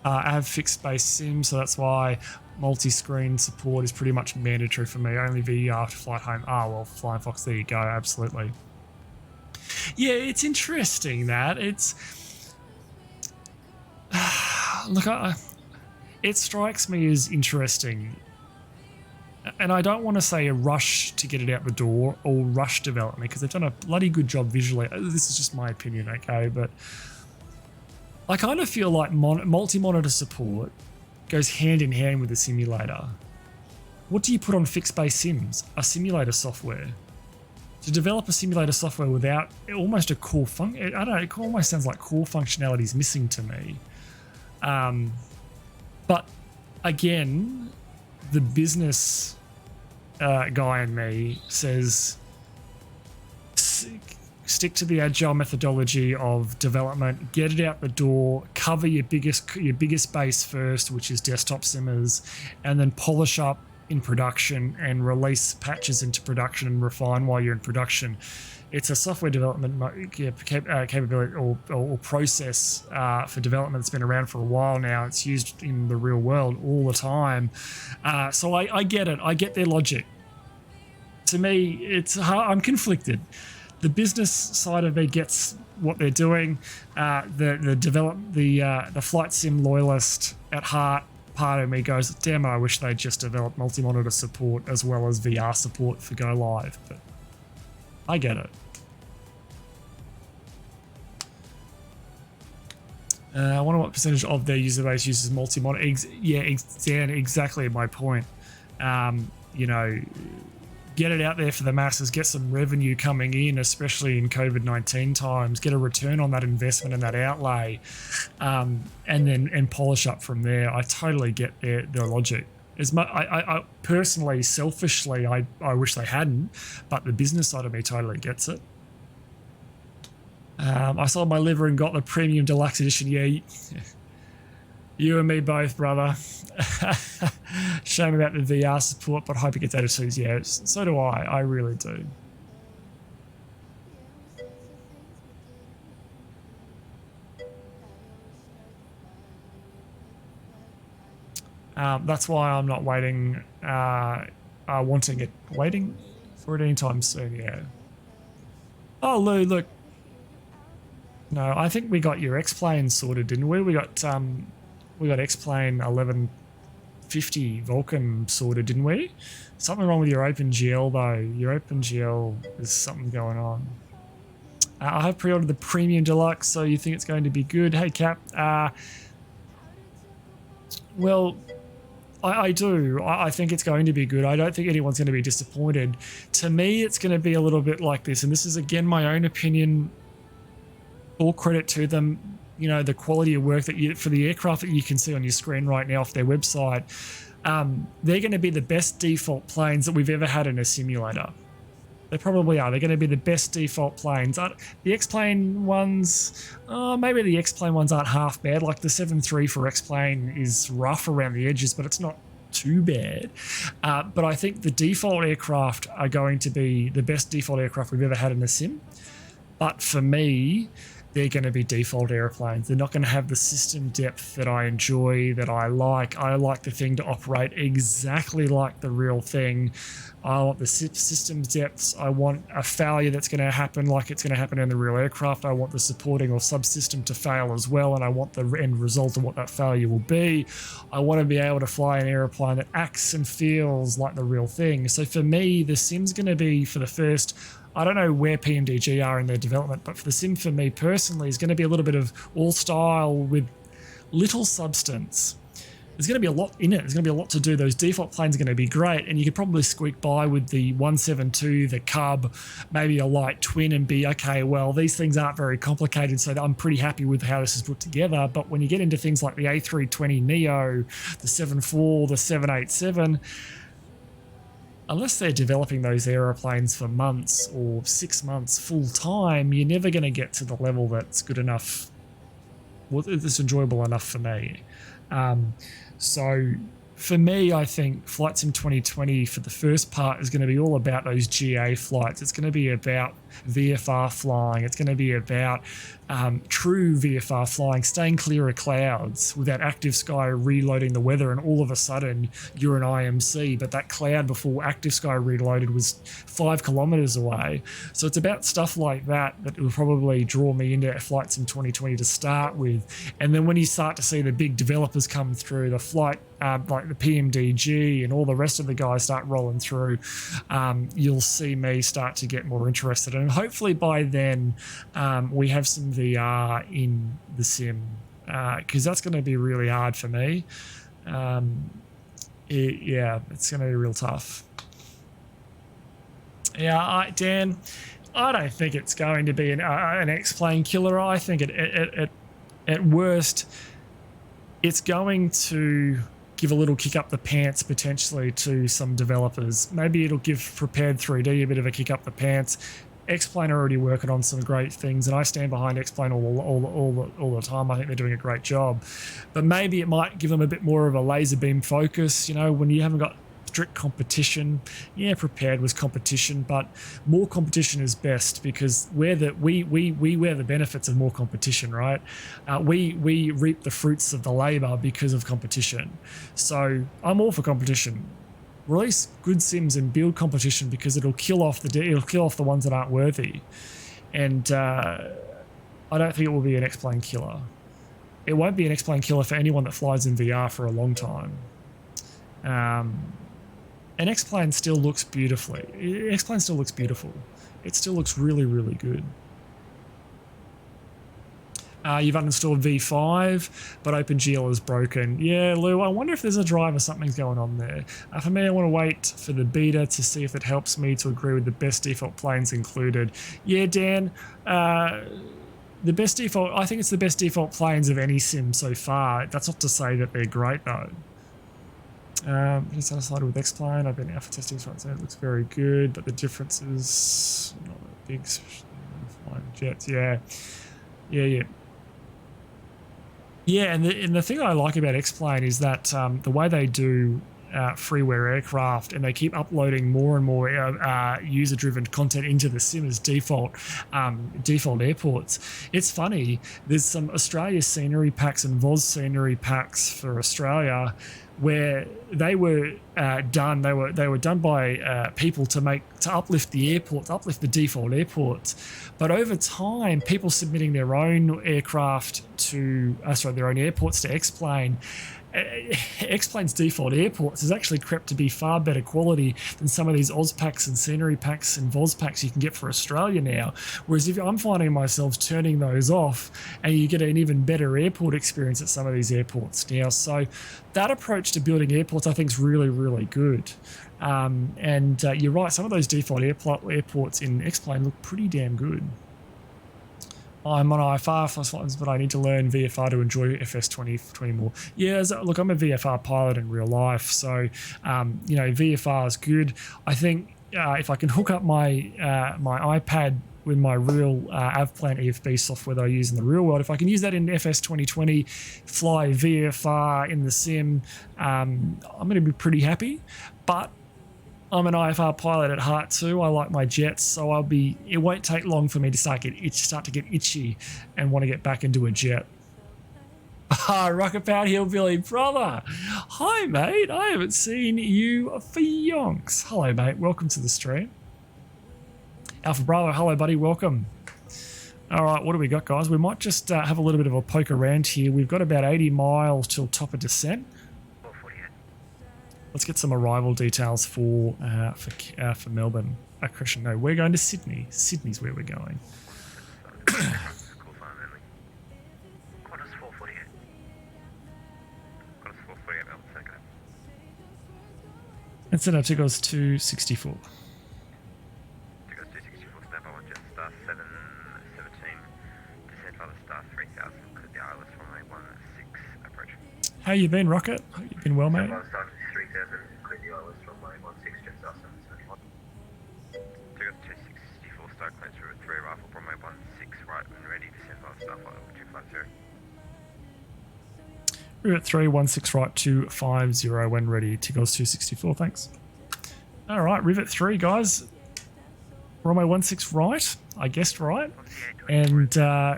I have fixed base sim, so that's why multi-screen support is pretty much mandatory for me. Only VR to flight home. Ah, well, Flying Fox, there you go. Absolutely. Yeah, it's interesting that it's. Look, it strikes me as interesting. And I don't want to say a rush to get it out the door or rush development, because they've done a bloody good job visually. This is just my opinion, okay? But I kind of feel like multi-monitor support goes hand in hand with the simulator. What do you put on fixed base sims? A simulator software. to develop a simulator software without almost a core function. I don't know, it almost sounds like core functionality is missing to me. But again, the business guy in me says stick to the agile methodology of development, get it out the door, cover your biggest base first, which is desktop simmers, and then polish up in production and release patches into production and refine while you're in production. It's a software development capability or process for development that's been around for a while now. It's used in the real world all the time. So I get it. I get their logic. To me, it's hard. I'm conflicted. The business side of me gets what they're doing. The flight sim loyalist at heart part of me goes, damn it, I wish they'd just developed multi-monitor support as well as VR support for Go Live. But I get it. I wonder what percentage of their user base uses multi-monitor. Dan, exactly my point. You know, get it out there for the masses, get some revenue coming in, especially in COVID-19 times, get a return on that investment and that outlay, and polish up from there. I totally get their logic. I personally, selfishly, I wish they hadn't, but the business side of me totally gets it. I sold my liver and got the premium deluxe edition. Yeah, you and me both, brother. Shame about the VR support, but hope it gets Asus. Yeah, so do I. I really do. That's why I'm not waiting for it anytime soon. Yeah. Oh, Lou, look. No, I think we got your X-Plane sorted, didn't we? We got X-Plane 1150 Vulcan sorted, didn't we? Something wrong with your OpenGL though. Your OpenGL, there's something going on. I have pre-ordered the Premium Deluxe, so you think it's going to be good? Hey, Cap. Well, I do. I think it's going to be good. I don't think anyone's going to be disappointed. To me, it's going to be a little bit like this, and this is again my own opinion. All credit to them. You know, the quality of work that for the aircraft that you can see on your screen right now off their website, they're going to be the best default planes that we've ever had in a simulator. They probably are. They're going to be the best default planes. The X-Plane ones, maybe the X-Plane ones aren't half bad. Like the 7.3 for X-Plane is rough around the edges, but it's not too bad. But I think the default aircraft are going to be the best default aircraft we've ever had in a sim. But for me, they're going to be default airplanes. They're not going to have the system depth that I enjoy, that I like. I like the thing to operate exactly like the real thing. I want the systems depths. I want a failure that's going to happen like it's going to happen in the real aircraft. I want the supporting or subsystem to fail as well, and I want the end result of what that failure will be. I want to be able to fly an airplane that acts and feels like the real thing. So for me, the sim's going to be for the first... I don't know where PMDG are in their development, but for the sim for me personally is going to be a little bit of all style with little substance. There's going to be a lot in it. There's going to be a lot to do. Those default planes are going to be great, and you could probably squeak by with the 172, the Cub, maybe a light twin and be, okay, well, these things aren't very complicated, so I'm pretty happy with how this is put together. But when you get into things like the A320 Neo, the 7.4, the 787... unless they're developing those aeroplanes for months or 6 months full time, you're never going to get to the level that's good enough, that's enjoyable enough for me. So for me, I think Flight Sim 2020 for the first part is going to be all about those GA flights. It's going to be about VFR flying. It's going to be about true VFR flying, staying clear of clouds with that active sky reloading the weather, and all of a sudden you're an IMC, but that cloud before active sky reloaded was 5 kilometers away. So it's about stuff like that that will probably draw me into Flight Sim 2020 to start with. And then when you start to see the big developers come through, the flight like the PMDG and all the rest of the guys start rolling through, you'll see me start to get more interested. And hopefully by then we have some VR in the sim, because that's going to be really hard for me. Yeah, it's going to be real tough. Yeah, Dan, I don't think it's going to be an X-plane killer. I think at worst, it's going to give a little kick up the pants potentially to some developers. Maybe it'll give Prepared 3D a bit of a kick up the pants. X-Plane are already working on some great things, and I stand behind X-Plane all the time. I think they're doing a great job. But maybe it might give them a bit more of a laser beam focus, you know, when you haven't got strict competition. Yeah, Prepared was competition, but more competition is best because we wear the benefits of more competition, right? We reap the fruits of the labor because of competition. So I'm all for competition. Release good sims and build competition because it'll kill off the ones that aren't worthy. And I don't think it will be an X-plane killer. It won't be an X-plane killer for anyone that flies in VR for a long time. And X-plane still looks beautifully. X-plane still looks beautiful. It still looks really, really good. You've uninstalled V5, but OpenGL is broken. Yeah, Lou, I wonder if there's a drive or something's going on there. For me, I want to wait for the beta to see if it helps me to agree with the best default planes included. Yeah, Dan, the best default, I think it's the best default planes of any sim so far. That's not to say that they're great, though. Just satisfied with X-Plane. I've been alpha testing, so it looks very good, but the difference is not that big. Flying jets, yeah. Yeah, and the thing I like about X-Plane is that the way they do freeware aircraft, and they keep uploading more and more user-driven content into the sim as default airports. It's funny. There's some Australia scenery packs and VOS scenery packs for Australia where they were done. They were done by people to uplift the airports, uplift the default airports. But over time, people submitting their own aircraft to their own airports to X-Plane. X-Plane's default airports has actually crept to be far better quality than some of these Oz packs and scenery packs and VOS packs you can get for Australia now. Whereas if I'm finding myself turning those off, and you get an even better airport experience at some of these airports now. So that approach to building airports I think is really, really good. And you're right, some of those default airports in X-Plane look pretty damn good. I'm on IFR for slots, but I need to learn VFR to enjoy FS2020 more. Yeah, look, I'm a VFR pilot in real life, so VFR is good. I think if I can hook up my my iPad with my real AvPlan EFB software that I use in the real world, if I can use that in FS2020, fly VFR in the sim, I'm going to be pretty happy. But I'm an IFR pilot at heart too. I like my jets, so it won't take long for me to start to get itchy and want to get back into a jet. Rocket Powered Hillbilly brother. Hi mate, I haven't seen you for yonks. Hello mate, welcome to the stream. Alpha Bravo, hello buddy, welcome. All right, what do we got guys? We might just have a little bit of a poke around here. We've got about 80 miles till top of descent. Let's get some arrival details for Melbourne. Christian, no, we're going to Sydney. Sydney's where we're going. And send our Takeoff 264. Takeoff 264, stand by 1 jet, star 717, descent by the star 3000, clear the ILS runway 16 approach. How you been, Rocket? Hope you've been well, mate. Star 3000, clear the ILS runway 16, jet star 771. Takeoff 264, start clearance river 3, rifle runway 16, right when ready, descent by the star flight level 250. We're at 316 right 250 when ready. Takeoff 264, thanks. All right, Rivet 3, guys. Runway 16 right, I guessed right. And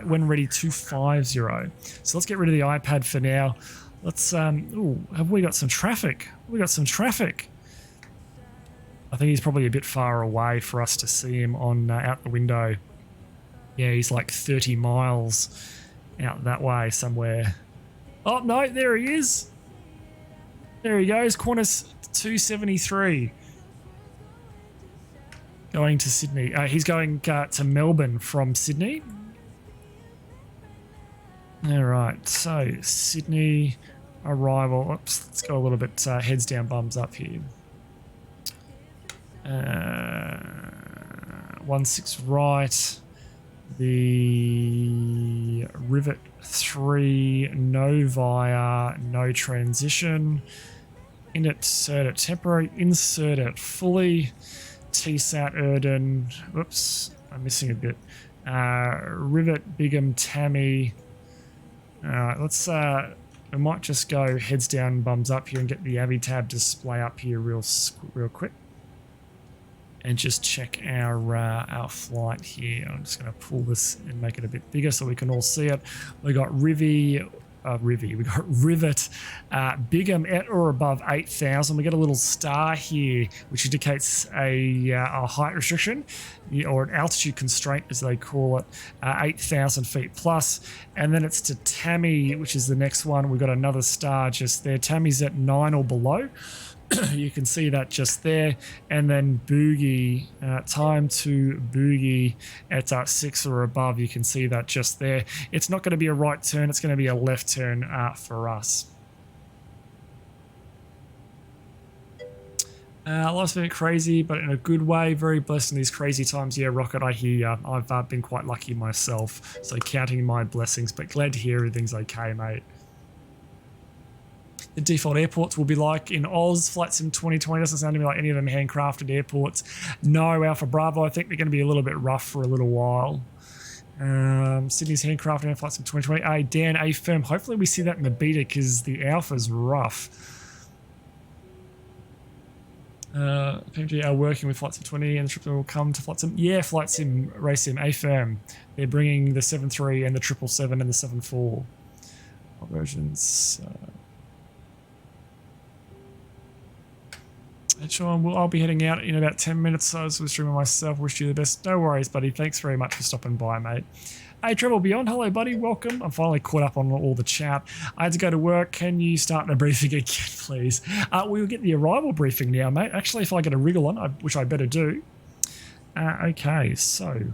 when ready 250. So let's get rid of the iPad for now. Let's, have we got some traffic? We got some traffic. I think he's probably a bit far away for us to see him on out the window. Yeah, he's like 30 miles out that way somewhere. Oh, no, there he is. There he goes, Qantas 273. Going to Sydney. He's going to Melbourne from Sydney. All right, so Sydney arrival. Oops, let's go a little bit heads down, bums up here. 16 right. The Rivet 3, no via, no transition. Insert it temporary, insert it fully. TSAT Erden, whoops, I'm missing a bit. Rivet, Bigham, Tammy. Alright, let's, we might just go heads down, bums up here and get the Avi tab display up here real quick. And just check our flight here. I'm just going to pull this and make it a bit bigger so we can all see it. We got we got Rivet, Bigham at or above 8,000. We get a little star here, which indicates a height restriction, or an altitude constraint, as they call it, 8,000 feet plus. And then it's to Tammy, which is the next one. We've got another star just there. Tammy's at 9 or below. You can see that just there. And then Boogie, time to Boogie at 6 or above. You can see that just there. It's not going to be a right turn. It's going to be a left turn for us. Life's been crazy, but in a good way. Very blessed in these crazy times. Yeah, Rocket, I hear you. I've been quite lucky myself. So counting my blessings, but glad to hear everything's okay, mate. The default airports will be like in Oz. Flight Sim 2020 doesn't sound to me like any of them handcrafted airports. No, Alpha Bravo, I think they're going to be a little bit rough for a little while. Sydney's handcrafted and Flight Sim 2020. Hey, Dan, A firm. Hopefully we see that in the beta because the Alpha's rough. PMG are working with Flight Sim 20 and the Triple will come to Flight Sim. Yeah, Flight Sim, Race Sim, A firm. They're bringing the 7.3 and the 777 and the 7.4 versions. Sean, I'll be heading out in about 10 minutes, so I was streaming myself. Wish you the best. No worries, buddy. Thanks very much for stopping by, mate. Hey, Treble Beyond. Hello, buddy. Welcome. I'm finally caught up on all the chat. I had to go to work. Can you start the briefing again, please? We will get the arrival briefing now, mate. Actually, if I get a wriggle on, which I better do. Okay, so...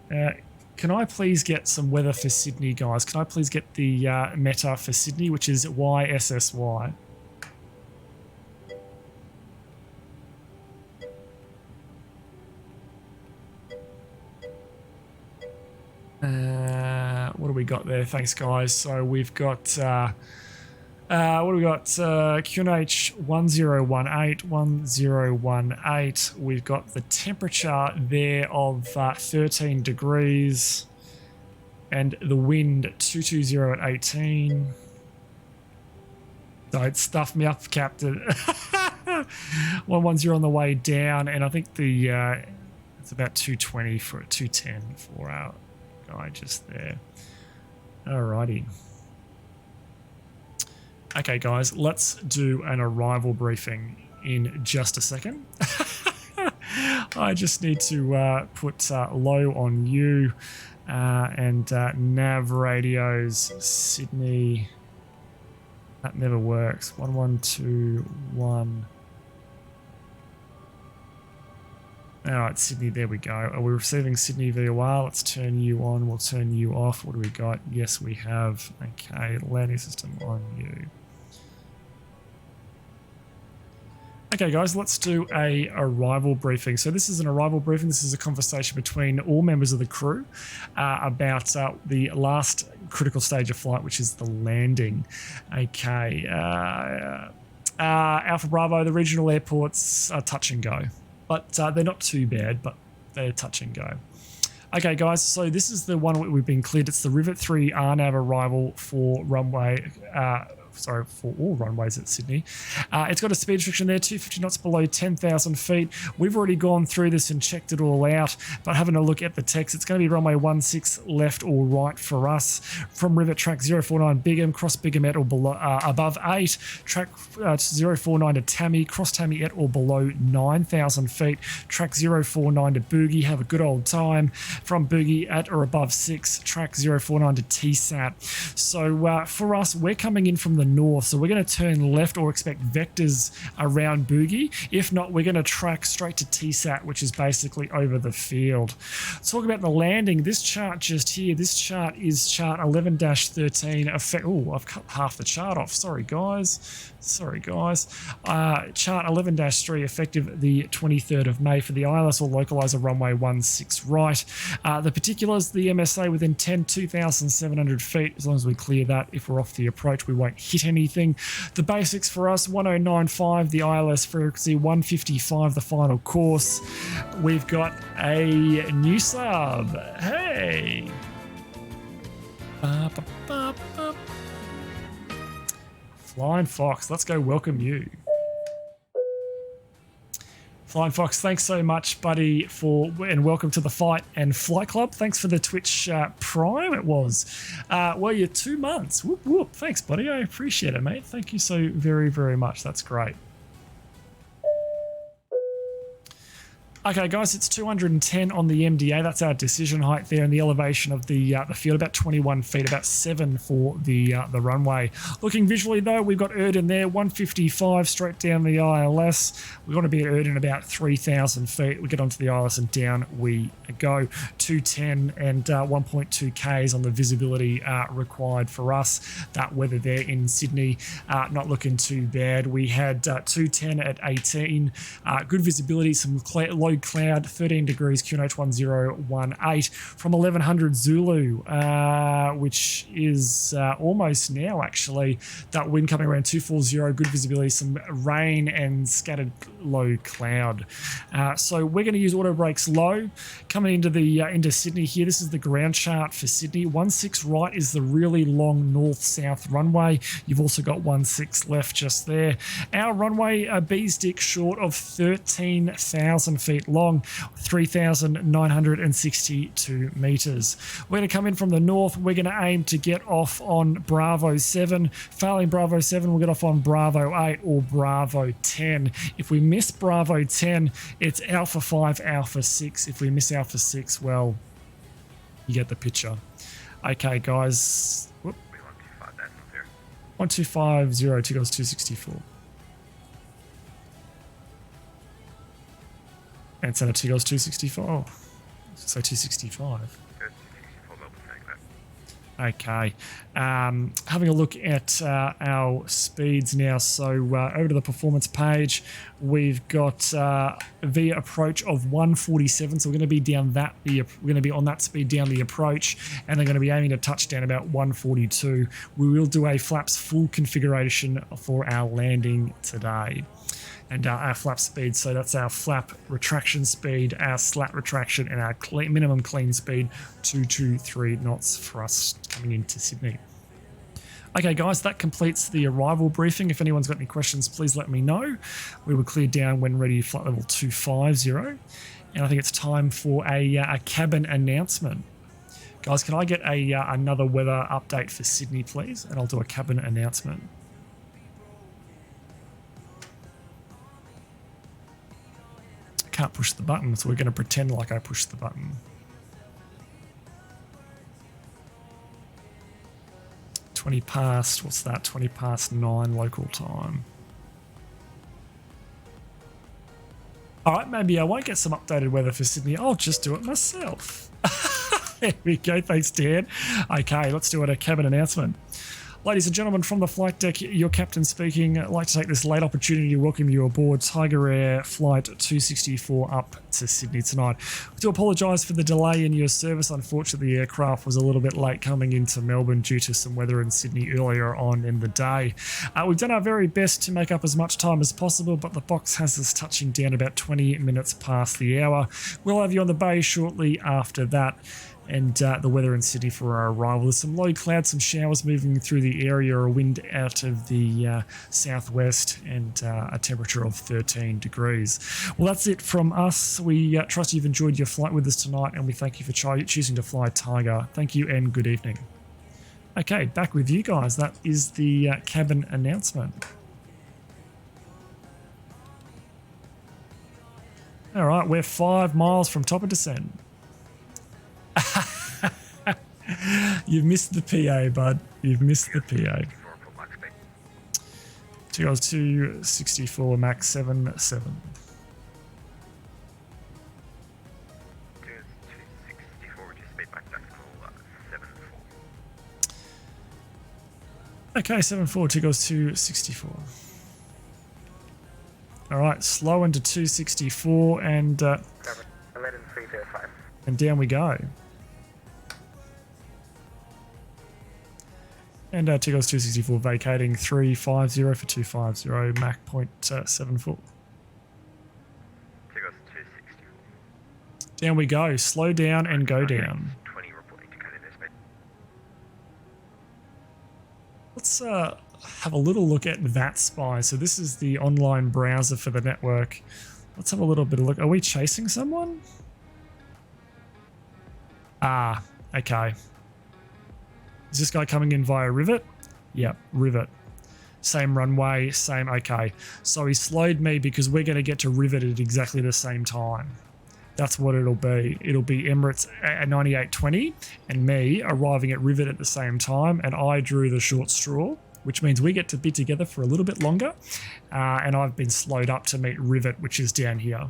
can I please get some weather for Sydney, guys? Can I please get the meta for Sydney, which is YSSY? What do we got there? Thanks, guys. So we've got what do we got? QNH 1018. We've got the temperature there of 13 degrees and the wind 220 at 18. Don't stuff me up, Captain. 110 on the way down, and I think the it's about 220 for 210 for our guy just there. Alrighty. Okay, guys, let's do an arrival briefing in just a second. I just need to put low on you and nav radios Sydney. That never works. 1121. All right, Sydney, there we go. Are we receiving Sydney VOR? Let's turn you on. We'll turn you off. What do we got? Yes, we have. Okay, landing system on you. Okay, guys, let's do a arrival briefing. So this is an arrival briefing. This is a conversation between all members of the crew about the last critical stage of flight, which is the landing. Okay. Alpha Bravo, the regional airports are touch and go. But they're not too bad, but they're touch and go. Okay, guys, so this is the one we've been cleared. It's the Rivet 3 RNAV arrival for runway... for all runways at Sydney. It's got a speed restriction there, 250 knots below 10,000 feet. We've already gone through this and checked it all out, but having a look at the text, it's going to be runway 16 left or right for us. From Rivet track 049 Bigham, cross Bigham at or below, above 8. Track 049 to Tammy, cross Tammy at or below 9,000 feet. Track 049 to Boogie, have a good old time. From Boogie at or above 6. Track 049 to TSAT. So for us, we're coming in from the north. So we're going to turn left or expect vectors around Boogie. If not, we're going to track straight to TSAT, which is basically over the field. Let's talk about the landing. This chart just here, this chart is chart 11-13. Oh, I've cut half the chart off. Sorry, guys. Chart 11-3, effective the 23rd of May for the ILS or localizer runway 16 right. The particulars, the MSA within 2,700 feet. As long as we clear that, if we're off the approach, we won't hit anything. The basics for us, 1095, the ILS frequency, 155, the final course. We've got a new sub. Hey! Flying Fox, let's go welcome you. Flying Fox, thanks so much, buddy, and welcome to the Fight and Flight Club. Thanks for the Twitch Prime, it was. Well, you're 2 months. Whoop, whoop. Thanks, buddy. I appreciate it, mate. Thank you so very, very much. That's great. Okay, guys, it's 210 on the MDA. That's our decision height there, and the elevation of the field, about 21 feet, about 7 for the runway. Looking visually, though, we've got Erdin there, 155 straight down the ILS. We're going to be at Erdin about 3,000 feet. We get onto the ILS and down we go. 210 and 1.2 Ks on the visibility required for us. That weather there in Sydney, not looking too bad. We had 210 at 18. Good visibility, some low cloud, 13 degrees, QNH 1018 from 1100 Zulu, which is almost now actually. That wind coming around 240, good visibility, some rain and scattered low cloud. So we're going to use auto brakes low. Coming into Sydney here, this is the ground chart for Sydney. 16 right is the really long north-south runway. You've also got 16 left just there. Our runway, a B-stick short of 13,000 feet long, 3,962 meters. We're going to come in from the north. We're going to aim to get off on Bravo 7. Failing Bravo 7, we'll get off on Bravo 8 or Bravo 10. If we miss Bravo 10, it's Alpha 5, Alpha 6. If we miss Alpha 6, well, you get the picture. Okay, guys. Whoop. 1250, 2 goes 264. And Center 2 goes 264. Oh, so 265. Okay. Having a look at our speeds now. So over to the performance page, we've got via approach of 147. So we're going to be down that. We're going to be on that speed down the approach, and they're going to be aiming to touch down about 142. We will do a flaps full configuration for our landing today. And our flap speed, so that's our flap retraction speed, our slat retraction, and our minimum clean speed, 223 knots for us coming into Sydney. Okay, guys, that completes the arrival briefing. If anyone's got any questions, please let me know. We will clear down when ready, flight level 250. And I think it's time for a cabin announcement. Guys, can I get another weather update for Sydney, please? And I'll do a cabin announcement. Can't push the button, so we're going to pretend like I pushed the button. 20 past, what's that? 20 past 9 local time. All right, maybe I won't get some updated weather for Sydney. I'll just do it myself. There we go. Thanks, Dan. Okay, let's do a cabin announcement. Ladies and gentlemen, from the flight deck, your captain speaking. I'd like to take this late opportunity to welcome you aboard Tiger Air Flight 264 up to Sydney tonight. We do apologise for the delay in your service. Unfortunately, the aircraft was a little bit late coming into Melbourne due to some weather in Sydney earlier on in the day. We've done our very best to make up as much time as possible, but the box has us touching down about 20 minutes past the hour. We'll have you on the bay shortly after that. And the weather in Sydney for our arrival. There's some low clouds, some showers moving through the area, a wind out of the southwest, and a temperature of 13 degrees. Well, that's it from us. We trust you've enjoyed your flight with us tonight, and we thank you for choosing to fly Tiger. Thank you and good evening. Okay, back with you guys. That is the cabin announcement. All right, we're 5 miles from top of descent. You've missed the PA, bud. You've missed the PA. goes 264 Max 77. 264, reduce speed back decimal 74. Okay, 74, 2 goes 264. All right, slow into 264 and 11305. and down we go. And 2 goes 264, vacating 350 for 250, Mach 0.74. 2 goes 264. Down we go, slow down and go down. 20 report indicated airspeed. Let's have a little look at that spy. So this is the online browser for the network. Let's have a little bit of look. Are we chasing someone? Ah, okay. Is this guy coming in via Rivet? Yep, Rivet. Same runway, same, okay. So he slowed me because we're going to get to Rivet at exactly the same time. That's what it'll be. It'll be Emirates at 9820 and me arriving at Rivet at the same time, and I drew the short straw, which means we get to be together for a little bit longer, and I've been slowed up to meet Rivet, which is down here.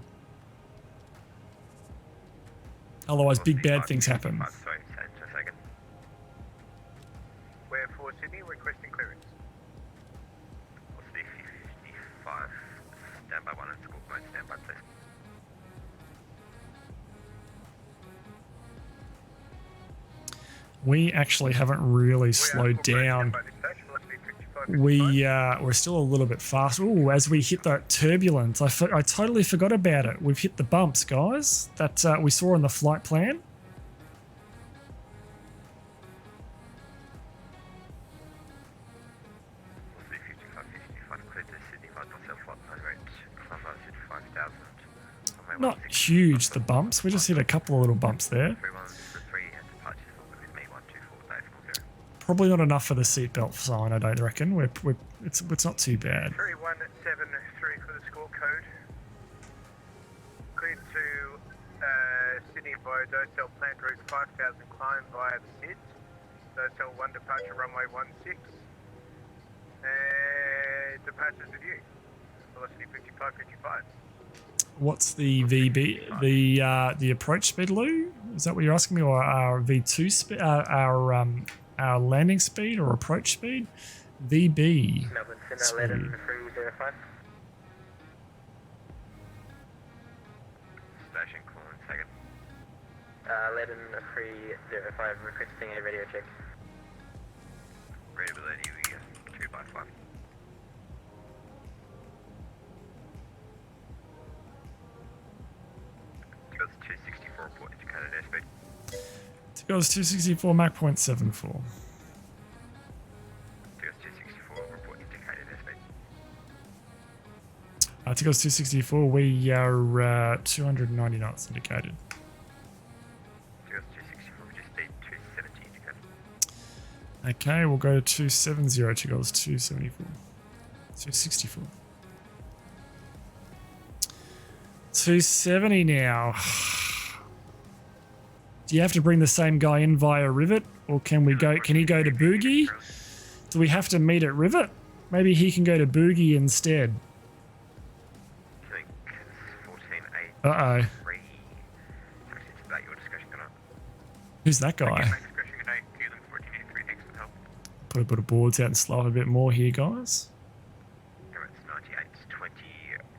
Otherwise, big bad things happen. Sorry, just a second. We're for Sydney, requesting clearance. What's the 55? Standby 1 and school mode, standby please. We actually haven't really slowed down. We're still a little bit fast. Ooh, as we hit that turbulence, I totally forgot about it. We've hit the bumps, guys, that we saw on the flight plan. Not huge, the bumps. We just hit a couple of little bumps there. Probably not enough for the seatbelt sign, I don't reckon. It's not too bad. 3173 for the score code. Cleared to Sydney via Docel plant route 5000 climb via the SIDS. Docel 1 departure runway 16. And departures with you. Velocity 5555. What's the VB? The approach speed, Lou? Is that what you're asking me, or our V2 speed? Our landing speed or approach speed? VB. Melbourne, send 11305. Station call in second. 11305, requesting a radio check. Readability, we get 2x5. Goes 264 report indicated airspeed. Goes 264 Mach 0.74. Goes 264 report indicated airspeed. Goes 264. We are 290 knots indicated. Goes 264, reduce speed 270 indicated. Okay, we'll go to 270. It goes 274. 264. 270 now. Do you have to bring the same guy in via Rivet, or can we go? Can he go to Boogie? Do we have to meet at Rivet? Maybe he can go to Boogie instead. I think it's 14.8. Uh-oh. It's about your discussion, can I? Who's that guy? Discussion, can I queue them 1483, thanks for the help. Put a bit of boards out and slow a bit more here, guys. Emirates 9820,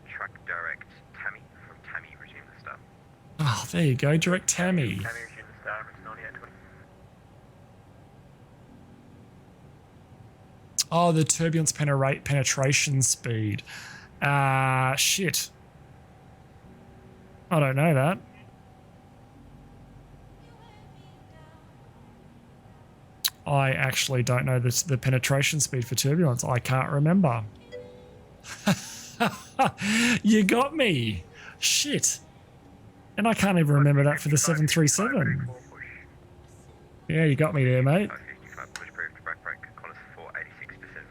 truck direct Tammy, from Tammy, resume the start. Oh, there you go, direct Tammy. Tammy, resume the start, it's 9820. Oh, the turbulence penetration speed. Shit. I don't know that. I actually don't know the penetration speed for turbulence. I can't remember. You got me. Shit. And I can't even remember that for the 737. Yeah, you got me there, mate. 55, push proof to back brake, Qantas 486%,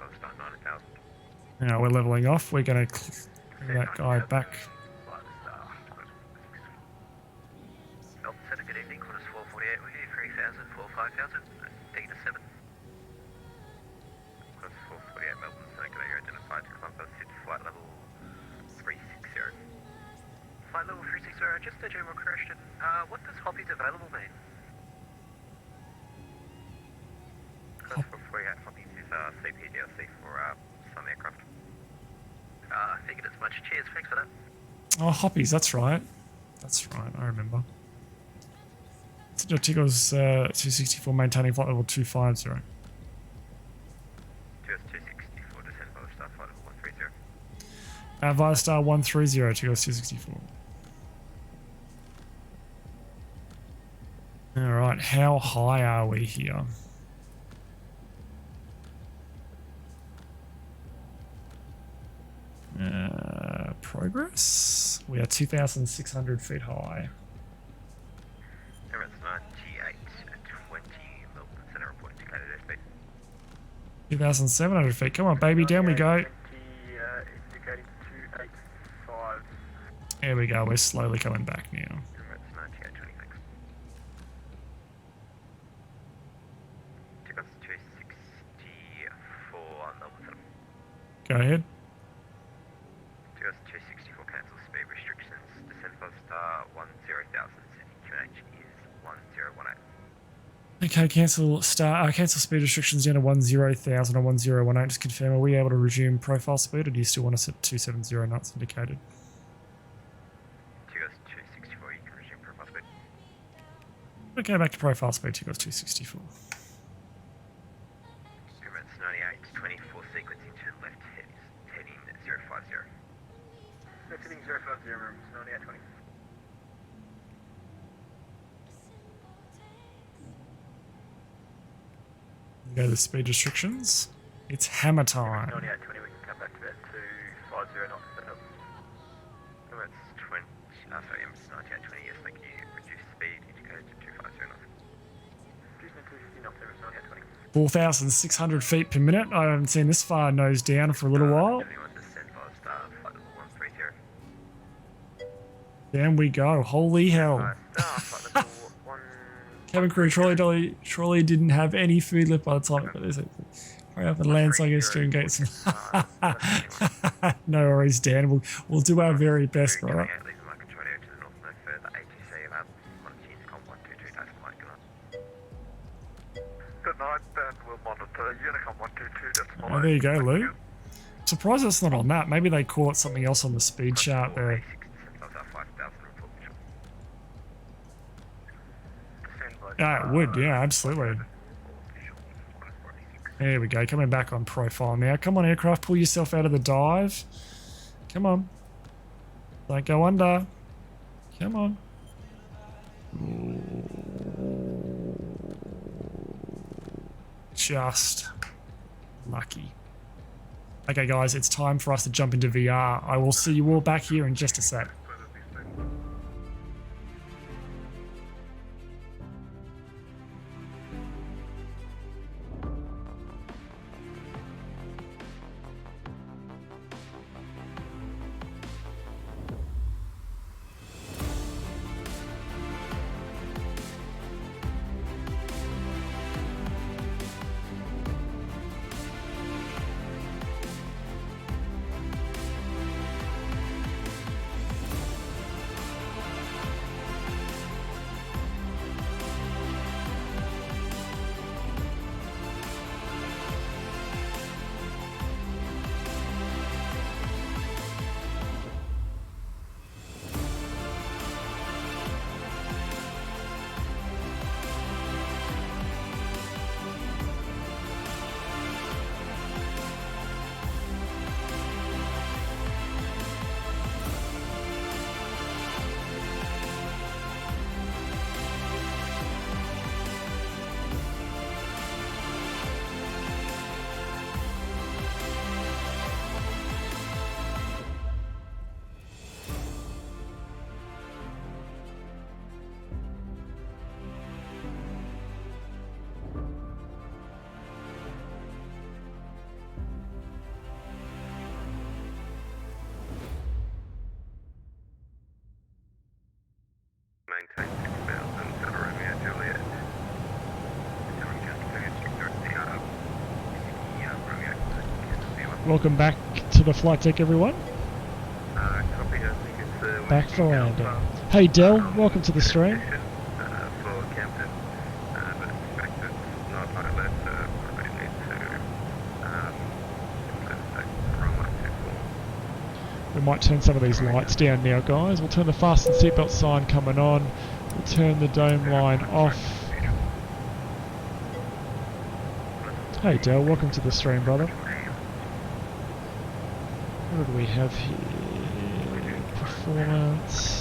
I'll start 90,000. Now we're leveling off. We're going to bring that guy back. Melbourne Centre, good evening, Qantas 448 with you, 3,000, 5000, Theta 7. Qantas 448, Melbourne Centre, could I identify to club? Just a general question. What does hobbies available mean? Because for hobbies is CPDLC for some aircraft. I figured as much. Cheers, thanks for that. Oh, hoppies, that's right. That's right, I remember. Tico's 264 maintaining flight level 250. Tico's 264, descend by the star flight level 130. Via star 130, Tico's 264. Alright, how high are we here? Progress? We are 2,600 feet high. Emirates 9820, Melbourne Centre report indicated airspeed. 2,700 feet. Come on, baby, down we go. Indicating 285. There we go. We're slowly coming back now. Emirates 9820, thanks. Tico's 264, Melbourne Centre. Go ahead. Tico's 264, cancel speed restrictions. Descend above star 10,000, setting QNH is 1018. Okay, cancel speed restrictions down to 10,000 or 1018. Just confirm, are we able to resume profile speed, or do you still want us at 270 knots indicated? Tico's 264, you can resume profile speed. Okay, back to profile speed. Tico's 264. Emirates 9824, sequencing to left heading 050. Left heading 050, Emirates 9820. Go to the speed restrictions. It's hammer time. 9820, we can come back to that 250 knots. Emirates 20, sorry, Emirates 9820, yes, thank you. Reduce speed indicated to 250 knots. Reducing to 250 knots, Emirates 9820. 4,600 feet per minute. I haven't seen this far nose down for a little while. 71, descend by star, flight level 130. Down we go. Holy hell. Star, flight level 1... Cabin crew trolley didn't have any food left by the time it got this. Hurry up and land so I can stern gates. No worries, Dan. We'll do our very best, bro. Leaving market control area to the north, no further ATC allowed. On G.Skill 122, task flight, good night. Good night, Ben. We'll monitor Unicom 122, that's fine. Oh, there you go, Lou. Surprised it's not on that. Maybe they caught something else on the speed chart there. Yeah, it would. Yeah, absolutely. There we go. Coming back on profile now. Come on, aircraft. Pull yourself out of the dive. Come on. Don't go under. Come on. Just lucky. Okay, guys, it's time for us to jump into VR. I will see you all back here in just a sec. Maintain 6,000, Delta Romeo Juliet. Welcome back to the flight deck, everyone. Copy, I think it's Back for landing. Alpha. Hey Del, welcome to the stream. For Camden, but it's the fact that it's not pilot, so probably need to implement the runway 24. We might turn some of these lights down now, guys. We'll turn the fasten seatbelt sign coming on. We'll turn the dome line off. Hey Del, welcome to the stream, brother. What do we have here? Performance.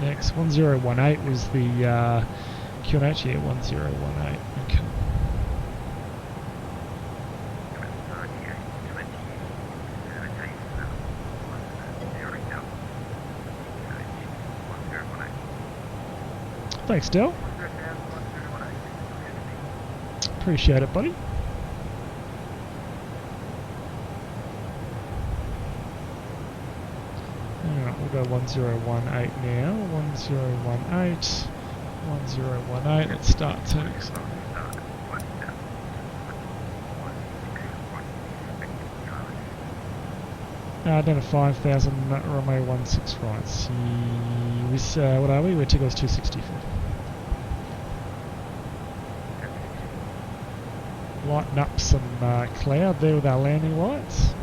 Next. 1018 was the QNH. Yeah, 1018. Okay. Thanks, Del. Appreciate it, buddy. Alright, we'll go 1018 now. 1018. Let's start takes. Down to 5,000, runway 16 right. What are we? We're Takeoff's 264. Lighten up some cloud there with our landing lights.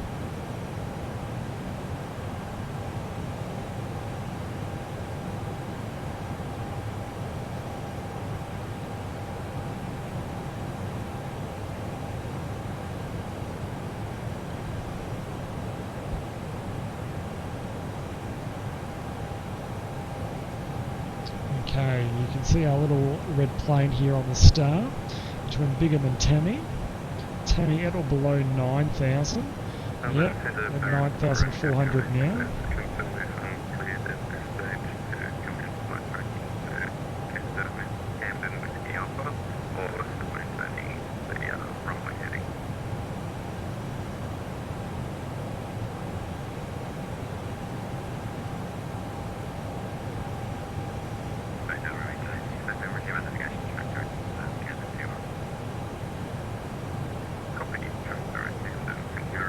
Okay, you can see our little red plane here on the star, which went bigger than Tammy. Tammy at or below 9,000. Yep, we're 9,400 now.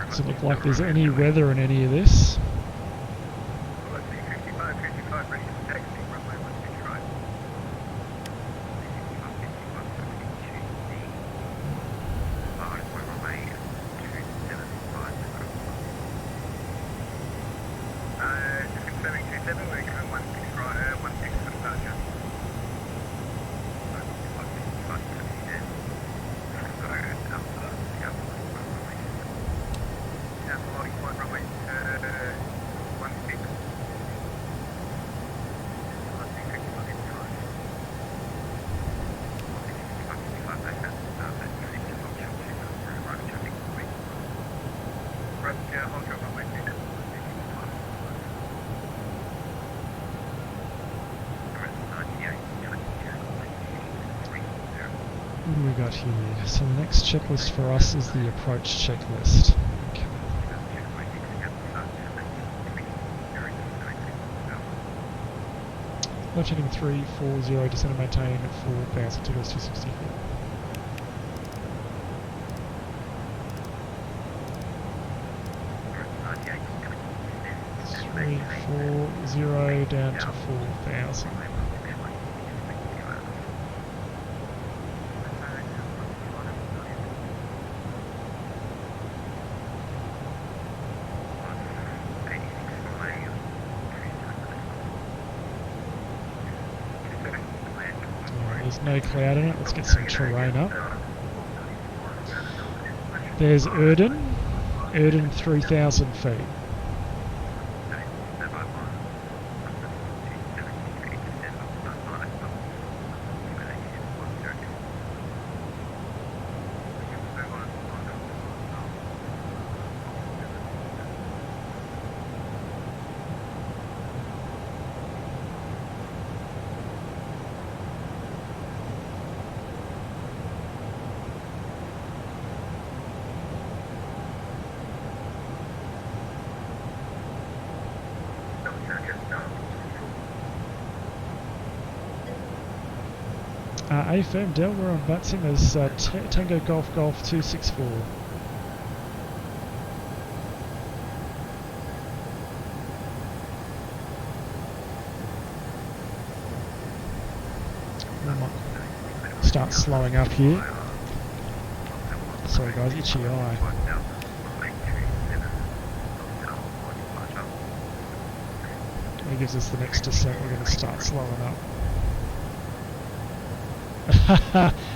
Doesn't look like there's any weather in any of this. What do we got here? So the next checklist for us is the approach checklist. Okay. Left heading 340, descend and maintain 4,000, Takeoff's 264. Zero down to 4,000. There's no cloud in it. Let's get some terrain up. There's Erden 3,000 feet. AFM Del, we're on Maximus Tango Golf 264. start slowing up here. Sorry guys, itchy eye. It gives us the next descent, we're going to start slowing up.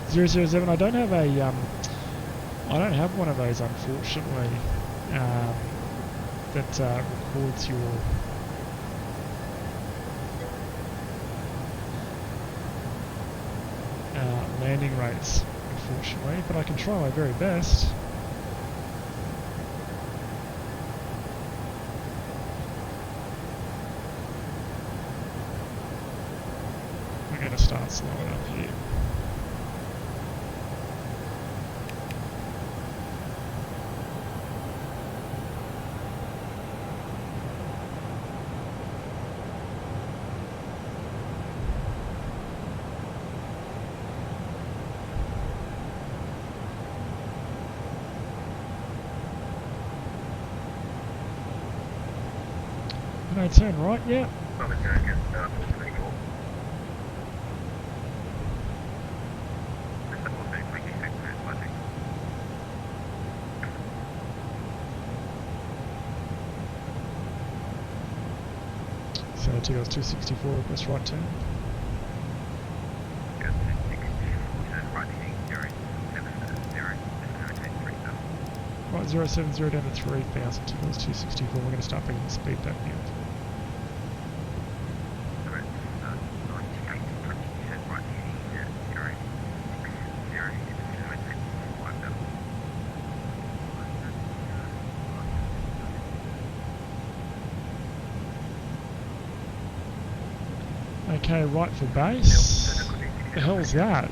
007, I don't have a, I don't have one of those unfortunately, that records your landing rates, unfortunately, but I can try my very best. We're going to start slowing up here. No turn right, yeah. So Takeoff 264, request right turn. Right, 070 down to 3,000, Takeoff 264, we're going to start bringing the speed back now. Okay, right for base. The hell's that?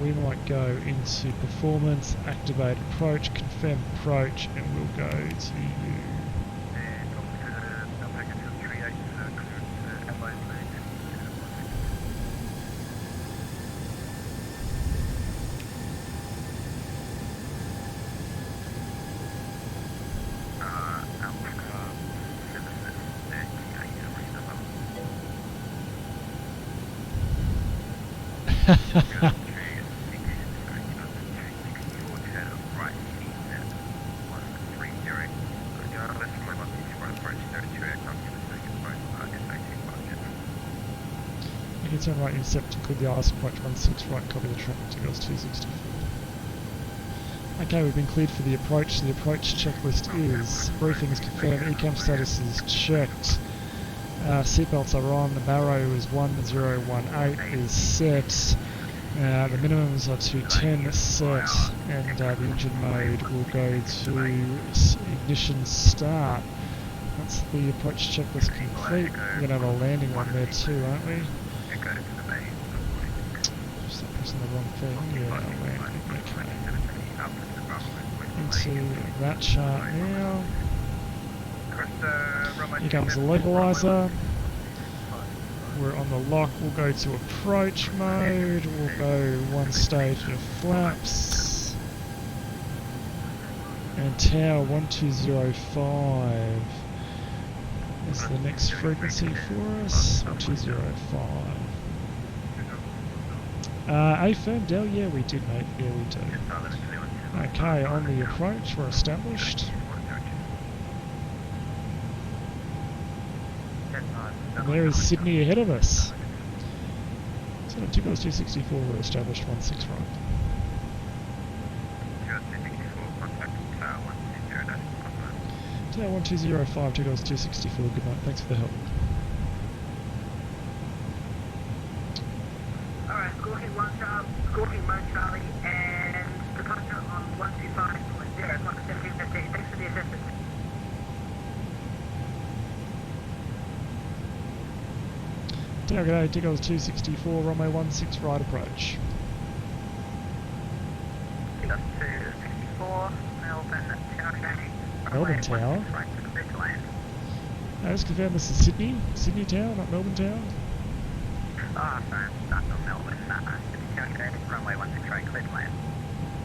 We might go into performance, activate approach, confirm approach, and we'll go to you. Turn right intercept, include the IS approach 16 right, copy the traffic to Takeoff 264. Okay, we've been cleared for the approach. The approach checklist is briefing is confirmed, ECAM status is checked, seatbelts are on, the barrow is 1018 is set, the minimums are 210 set, and the engine mode will go to ignition start. That's the approach checklist complete. We're going to have a landing one there too, aren't we? Just pressing the wrong thing. Yeah, landing. Okay. Into that chart now. Here comes the localizer. We're on the lock. We'll go to approach mode. We'll go one stage of flaps. And tower 1205 is the next frequency for us. 1205. A firm Dell, yeah we did mate, yeah we do. Okay, on the approach we're established. And there is Sydney ahead of us. So Takeoff 264 we're established 16 right. Tower 1205, Takeoff 264, good night, thanks for the help. Alright, Scorpion 1 Charlie, and departure on 125.0, clock 1715. Thanks for the assistance. Tower good day, Takeoff 264, runway 16 right approach. Takeoff 264, Melbourne, Tower good day. Melbourne Tower. Right, clear to land. I just confirmed this is Sydney Tower, not Melbourne Tower. Ah, sorry, I'm stuck on Melbourne. Sydney Tower, good. Runway 16 right, clear to land.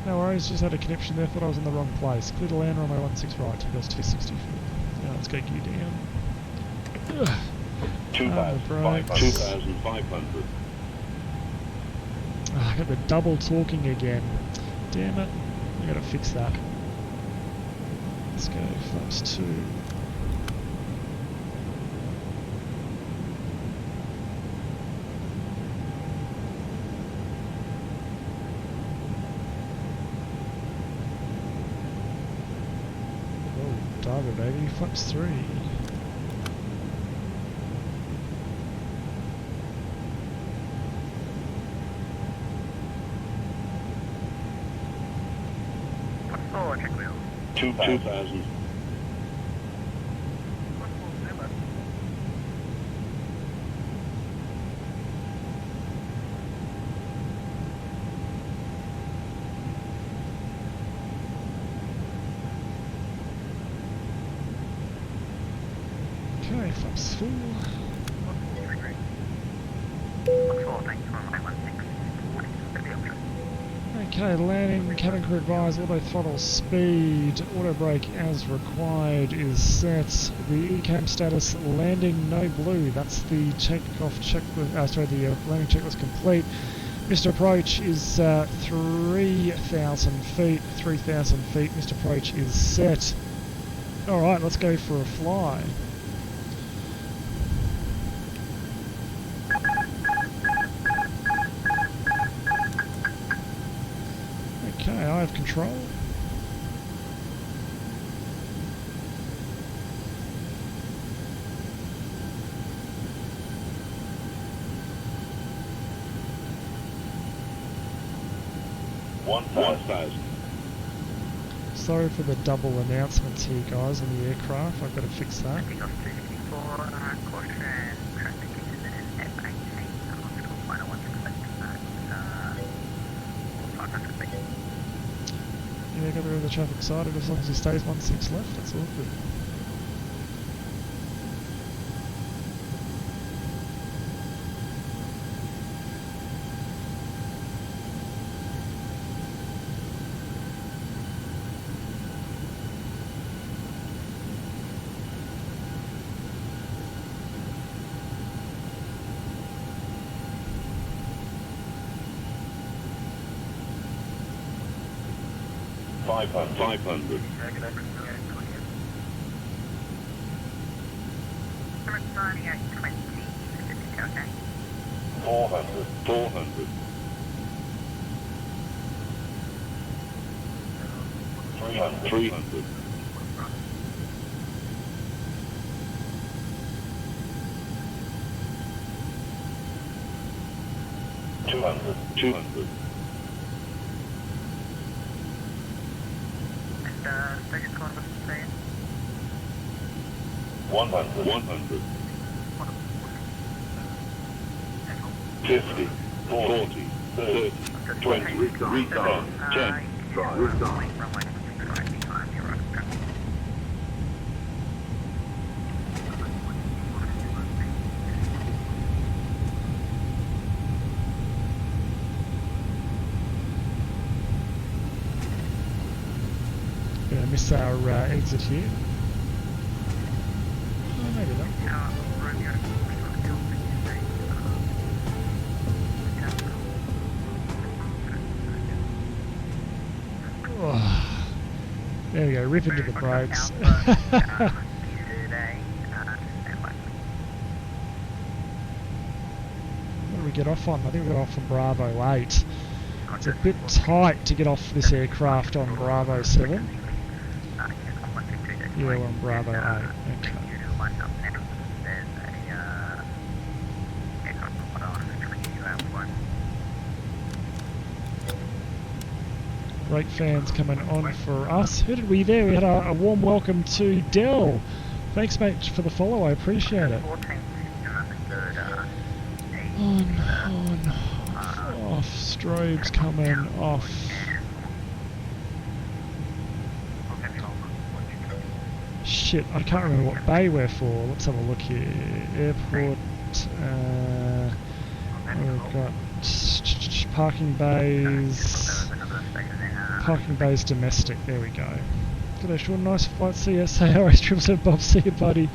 No worries, just had a connection there, thought I was in the wrong place. Clear to land, runway 16 right, Takeoff 260. Now let's go gear down. Ugh. 2,500. Oh, I got the double talking again. Damn it. I gotta fix that. Let's go, flaps 2. Oh, diver baby, flaps 3. What's forward, check wheel? 2,000. What's forward, Zilla? Okay, flaps full. What's forward, thanks, runway 16. Okay, landing, cabin crew advised, auto throttle speed, auto brake as required is set. The ECAM status, landing no blue, that's the takeoff checklist, the landing checklist complete. Missed approach is 3,000 feet, missed approach is set. Alright, let's go for a fly. Okay, I have control. One thousand. Sorry for the double announcements here, guys, on the aircraft. I've got to fix that. Takeoff 264, caution, traffic is an F18, hospital final 500 feet. Yeah, got rid of the traffic side, as long as he stays 16 left, that's all good. Five hundred. Emirates 9820, okay. 400. 300. 200. And station code was saying? 100. 50. 40. 30. 20. Retard. 10. Runway 16 right behind you, right? Gonna miss our exit here. Oh, maybe not. Oh, there we go, rip into the brakes. What do we get off on? I think we got off on Bravo 8. It's a bit tight to get off this aircraft on Bravo 7. Yeah, we're on Bravo 8. Okay. Great fans coming on for us. Who did we there? We had a warm welcome to Dell. Thanks, mate, for the follow. I appreciate it. On, off. Strobes coming off. shit, I can't remember what bay we're for. Let's have a look here. Airport. We've got parking bays. Parking bays domestic. There we go. G'day Sean, nice flight. CSA RS 777 Bob. See you, buddy.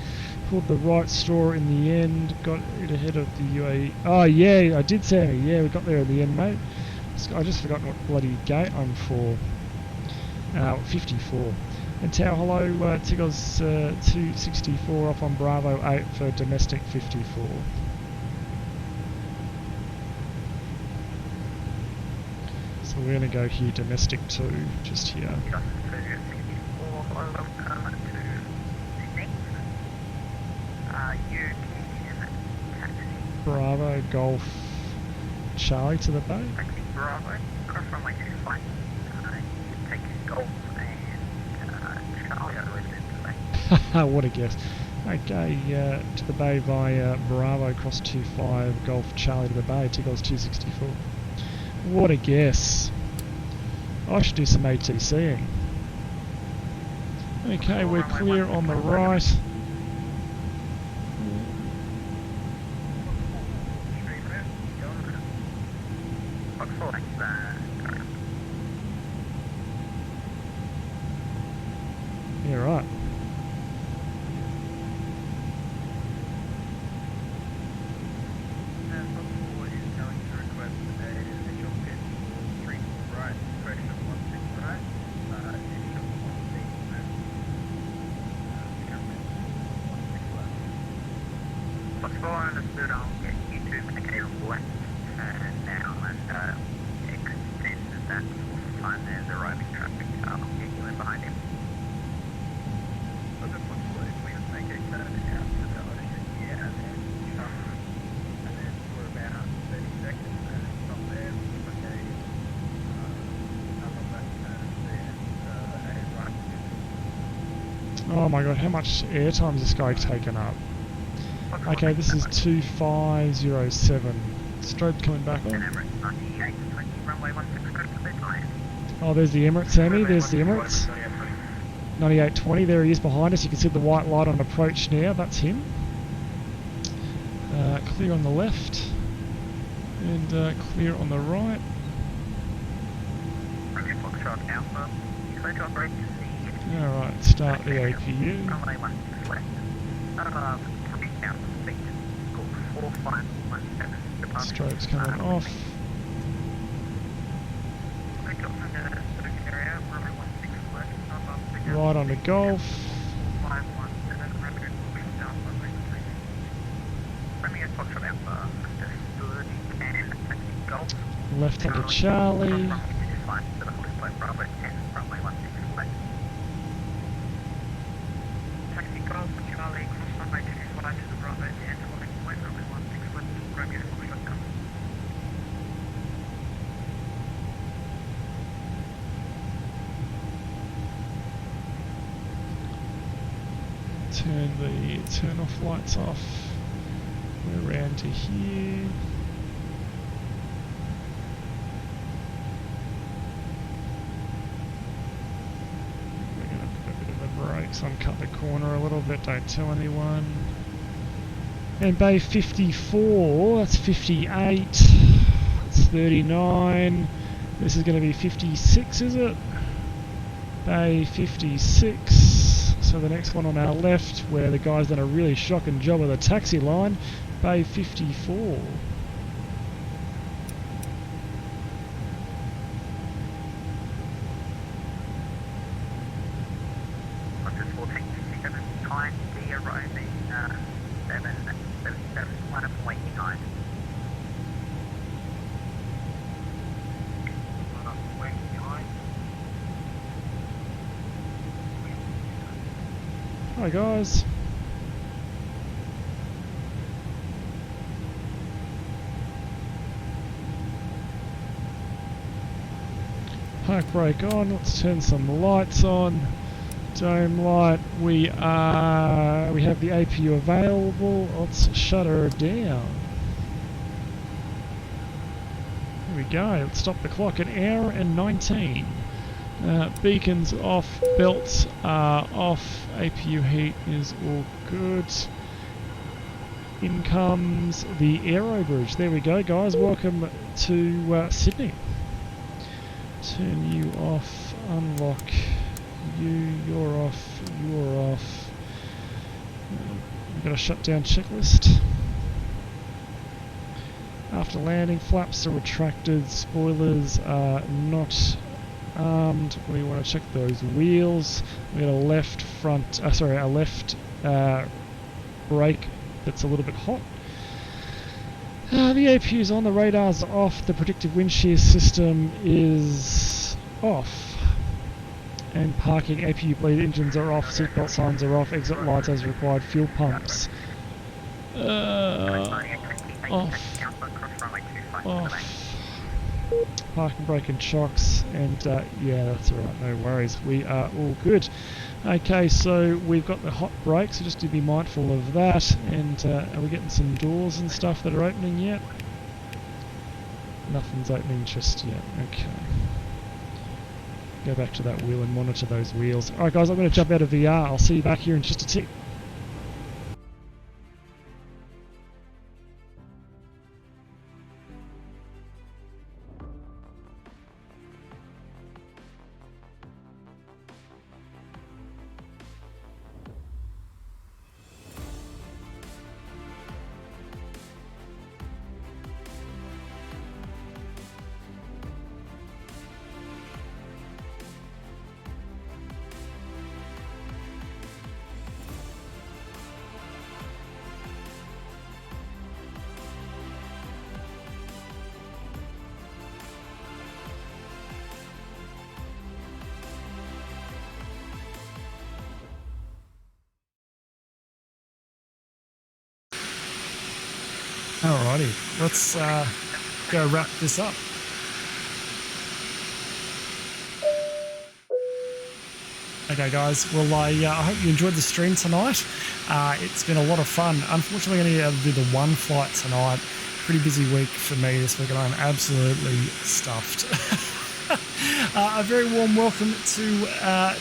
Pulled the right store in the end. Got it ahead of the UAE. Oh yeah, I did, Sammy. Yeah, we got there in the end, mate. I just forgot what bloody gate I'm for. 54. And Tao, hello, Tigos 264 off on Bravo 8 for domestic 54. So we're going to go here, domestic 2, just here. Bravo, Golf, Charlie to the bay. Bravo, cross runway 25. Take Golf and Charlie, I believe it's the bay. What a guess. Okay, to the bay via Bravo, cross 25, Golf, Charlie to the bay, Tigos 264. What a guess. I should do some ATCing. Okay, we're clear on the right. Yeah, right. Understood, I'll get you to Takeoff left now and extend that time there's arriving traffic. I'll get you in behind him. If we just make a turn out to the ocean here and then for about 30 seconds and then stop there, okay, up that turn there, Oh my god, how much airtime is this guy taking up? Okay, this is 2507. Strobe coming back on. Oh, there's the Emirates, Sammy. There's the Emirates. 9820. There he is behind us. You can see the white light on approach now. That's him. Clear on the left. And clear on the right. Alright, start the APU. Strobe's coming off. Right on the Golf. Left hand to Charlie. Turn the turn off lights off. We're around to here. We're going to put a bit of the brakes on, cut the corner a little bit, don't tell anyone. And bay 54, that's 58, it's 39, this is going to be 56, is it? Bay 56, so the next one on our left, where the guy's done a really shocking job of the taxi line, bay 54. Hi guys. Park brake on, let's turn some lights on. Dome light, we have the APU available, let's shut her down. Here we go, let's stop the clock at 1 hour and 19. Beacons off, belts are off, APU heat is all good. In comes the aero bridge. There we go, guys. Welcome to Sydney. Turn you off, unlock you, you're off, you're off. We've got a shutdown checklist. After landing, flaps are retracted, spoilers are not armed. We want to check those wheels. We got a left front, a left brake that's a little bit hot. The APU's on, the radar's off, the predictive wind shear system is off. And parking, APU bleed engines are off, seatbelt signs are off, exit lights as required, fuel pumps off. Parking brake and shocks, and yeah, that's alright, no worries, we are all good. Okay, so we've got the hot brakes, so just to be mindful of that. And are we getting some doors and stuff that are opening yet? Nothing's opening just yet. Okay. Go back to that wheel and monitor those wheels. Alright guys, I'm going to jump out of VR. I'll see you back here in just a tick. Alrighty, let's go wrap this up. Okay guys, well I hope you enjoyed the stream tonight. It's been a lot of fun. Unfortunately I'm going to be able to do the one flight tonight. Pretty busy week for me this week and I'm absolutely stuffed. A very warm welcome to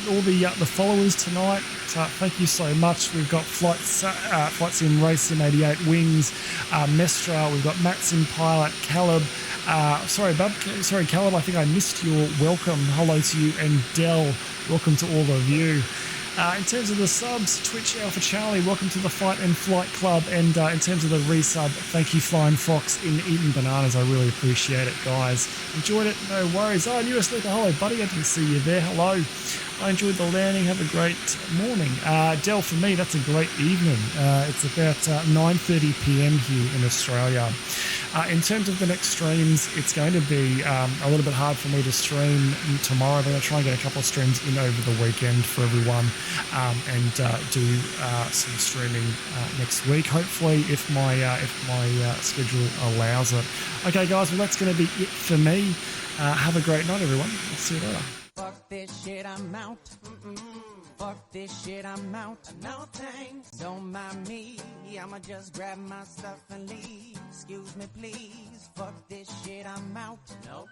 all the followers tonight. Thank you so much. We've got Flight Sim Race Sim 88 Wings, Mestra. We've got Matt Sim Pilot, Caleb. Sorry, Caleb. I think I missed your welcome. Hello to you, and Dell. Welcome to all of you. In terms of the subs, Twitch Alpha Charlie, welcome to the Fight and Flight Club. And in terms of the resub, thank you Flying Fox in Eating Bananas. I really appreciate it, guys. Enjoyed it, no worries. Oh, New Sleeper, hello buddy, I didn't see you there, hello. I enjoyed the landing, have a great morning. Dell, for me, that's a great evening. It's about 9:30 PM here in Australia. In terms of the next streams, it's going to be a little bit hard for me to stream tomorrow. I'm going to try and get a couple of streams in over the weekend for everyone and do some streaming next week, hopefully, if my schedule allows it. Okay, guys, well, that's going to be it for me. Have a great night, everyone. I'll see you later. Fuck this shit, I'm out. Fuck this shit, I'm out. No thanks, don't mind me. I'ma just grab my stuff and leave. Excuse me, please. Fuck this shit, I'm out. Nope.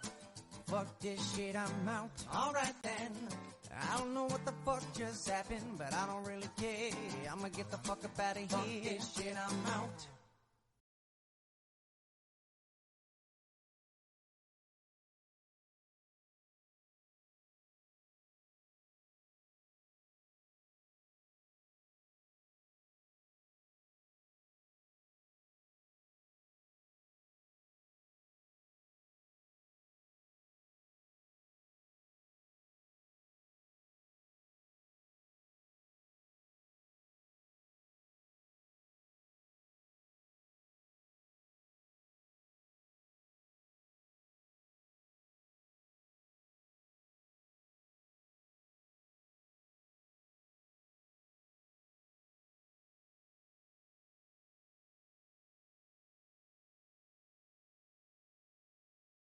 Fuck this shit, I'm out. Alright then. I don't know what the fuck just happened, but I don't really care. I'ma get the fuck up out of here. Fuck this shit, I'm out.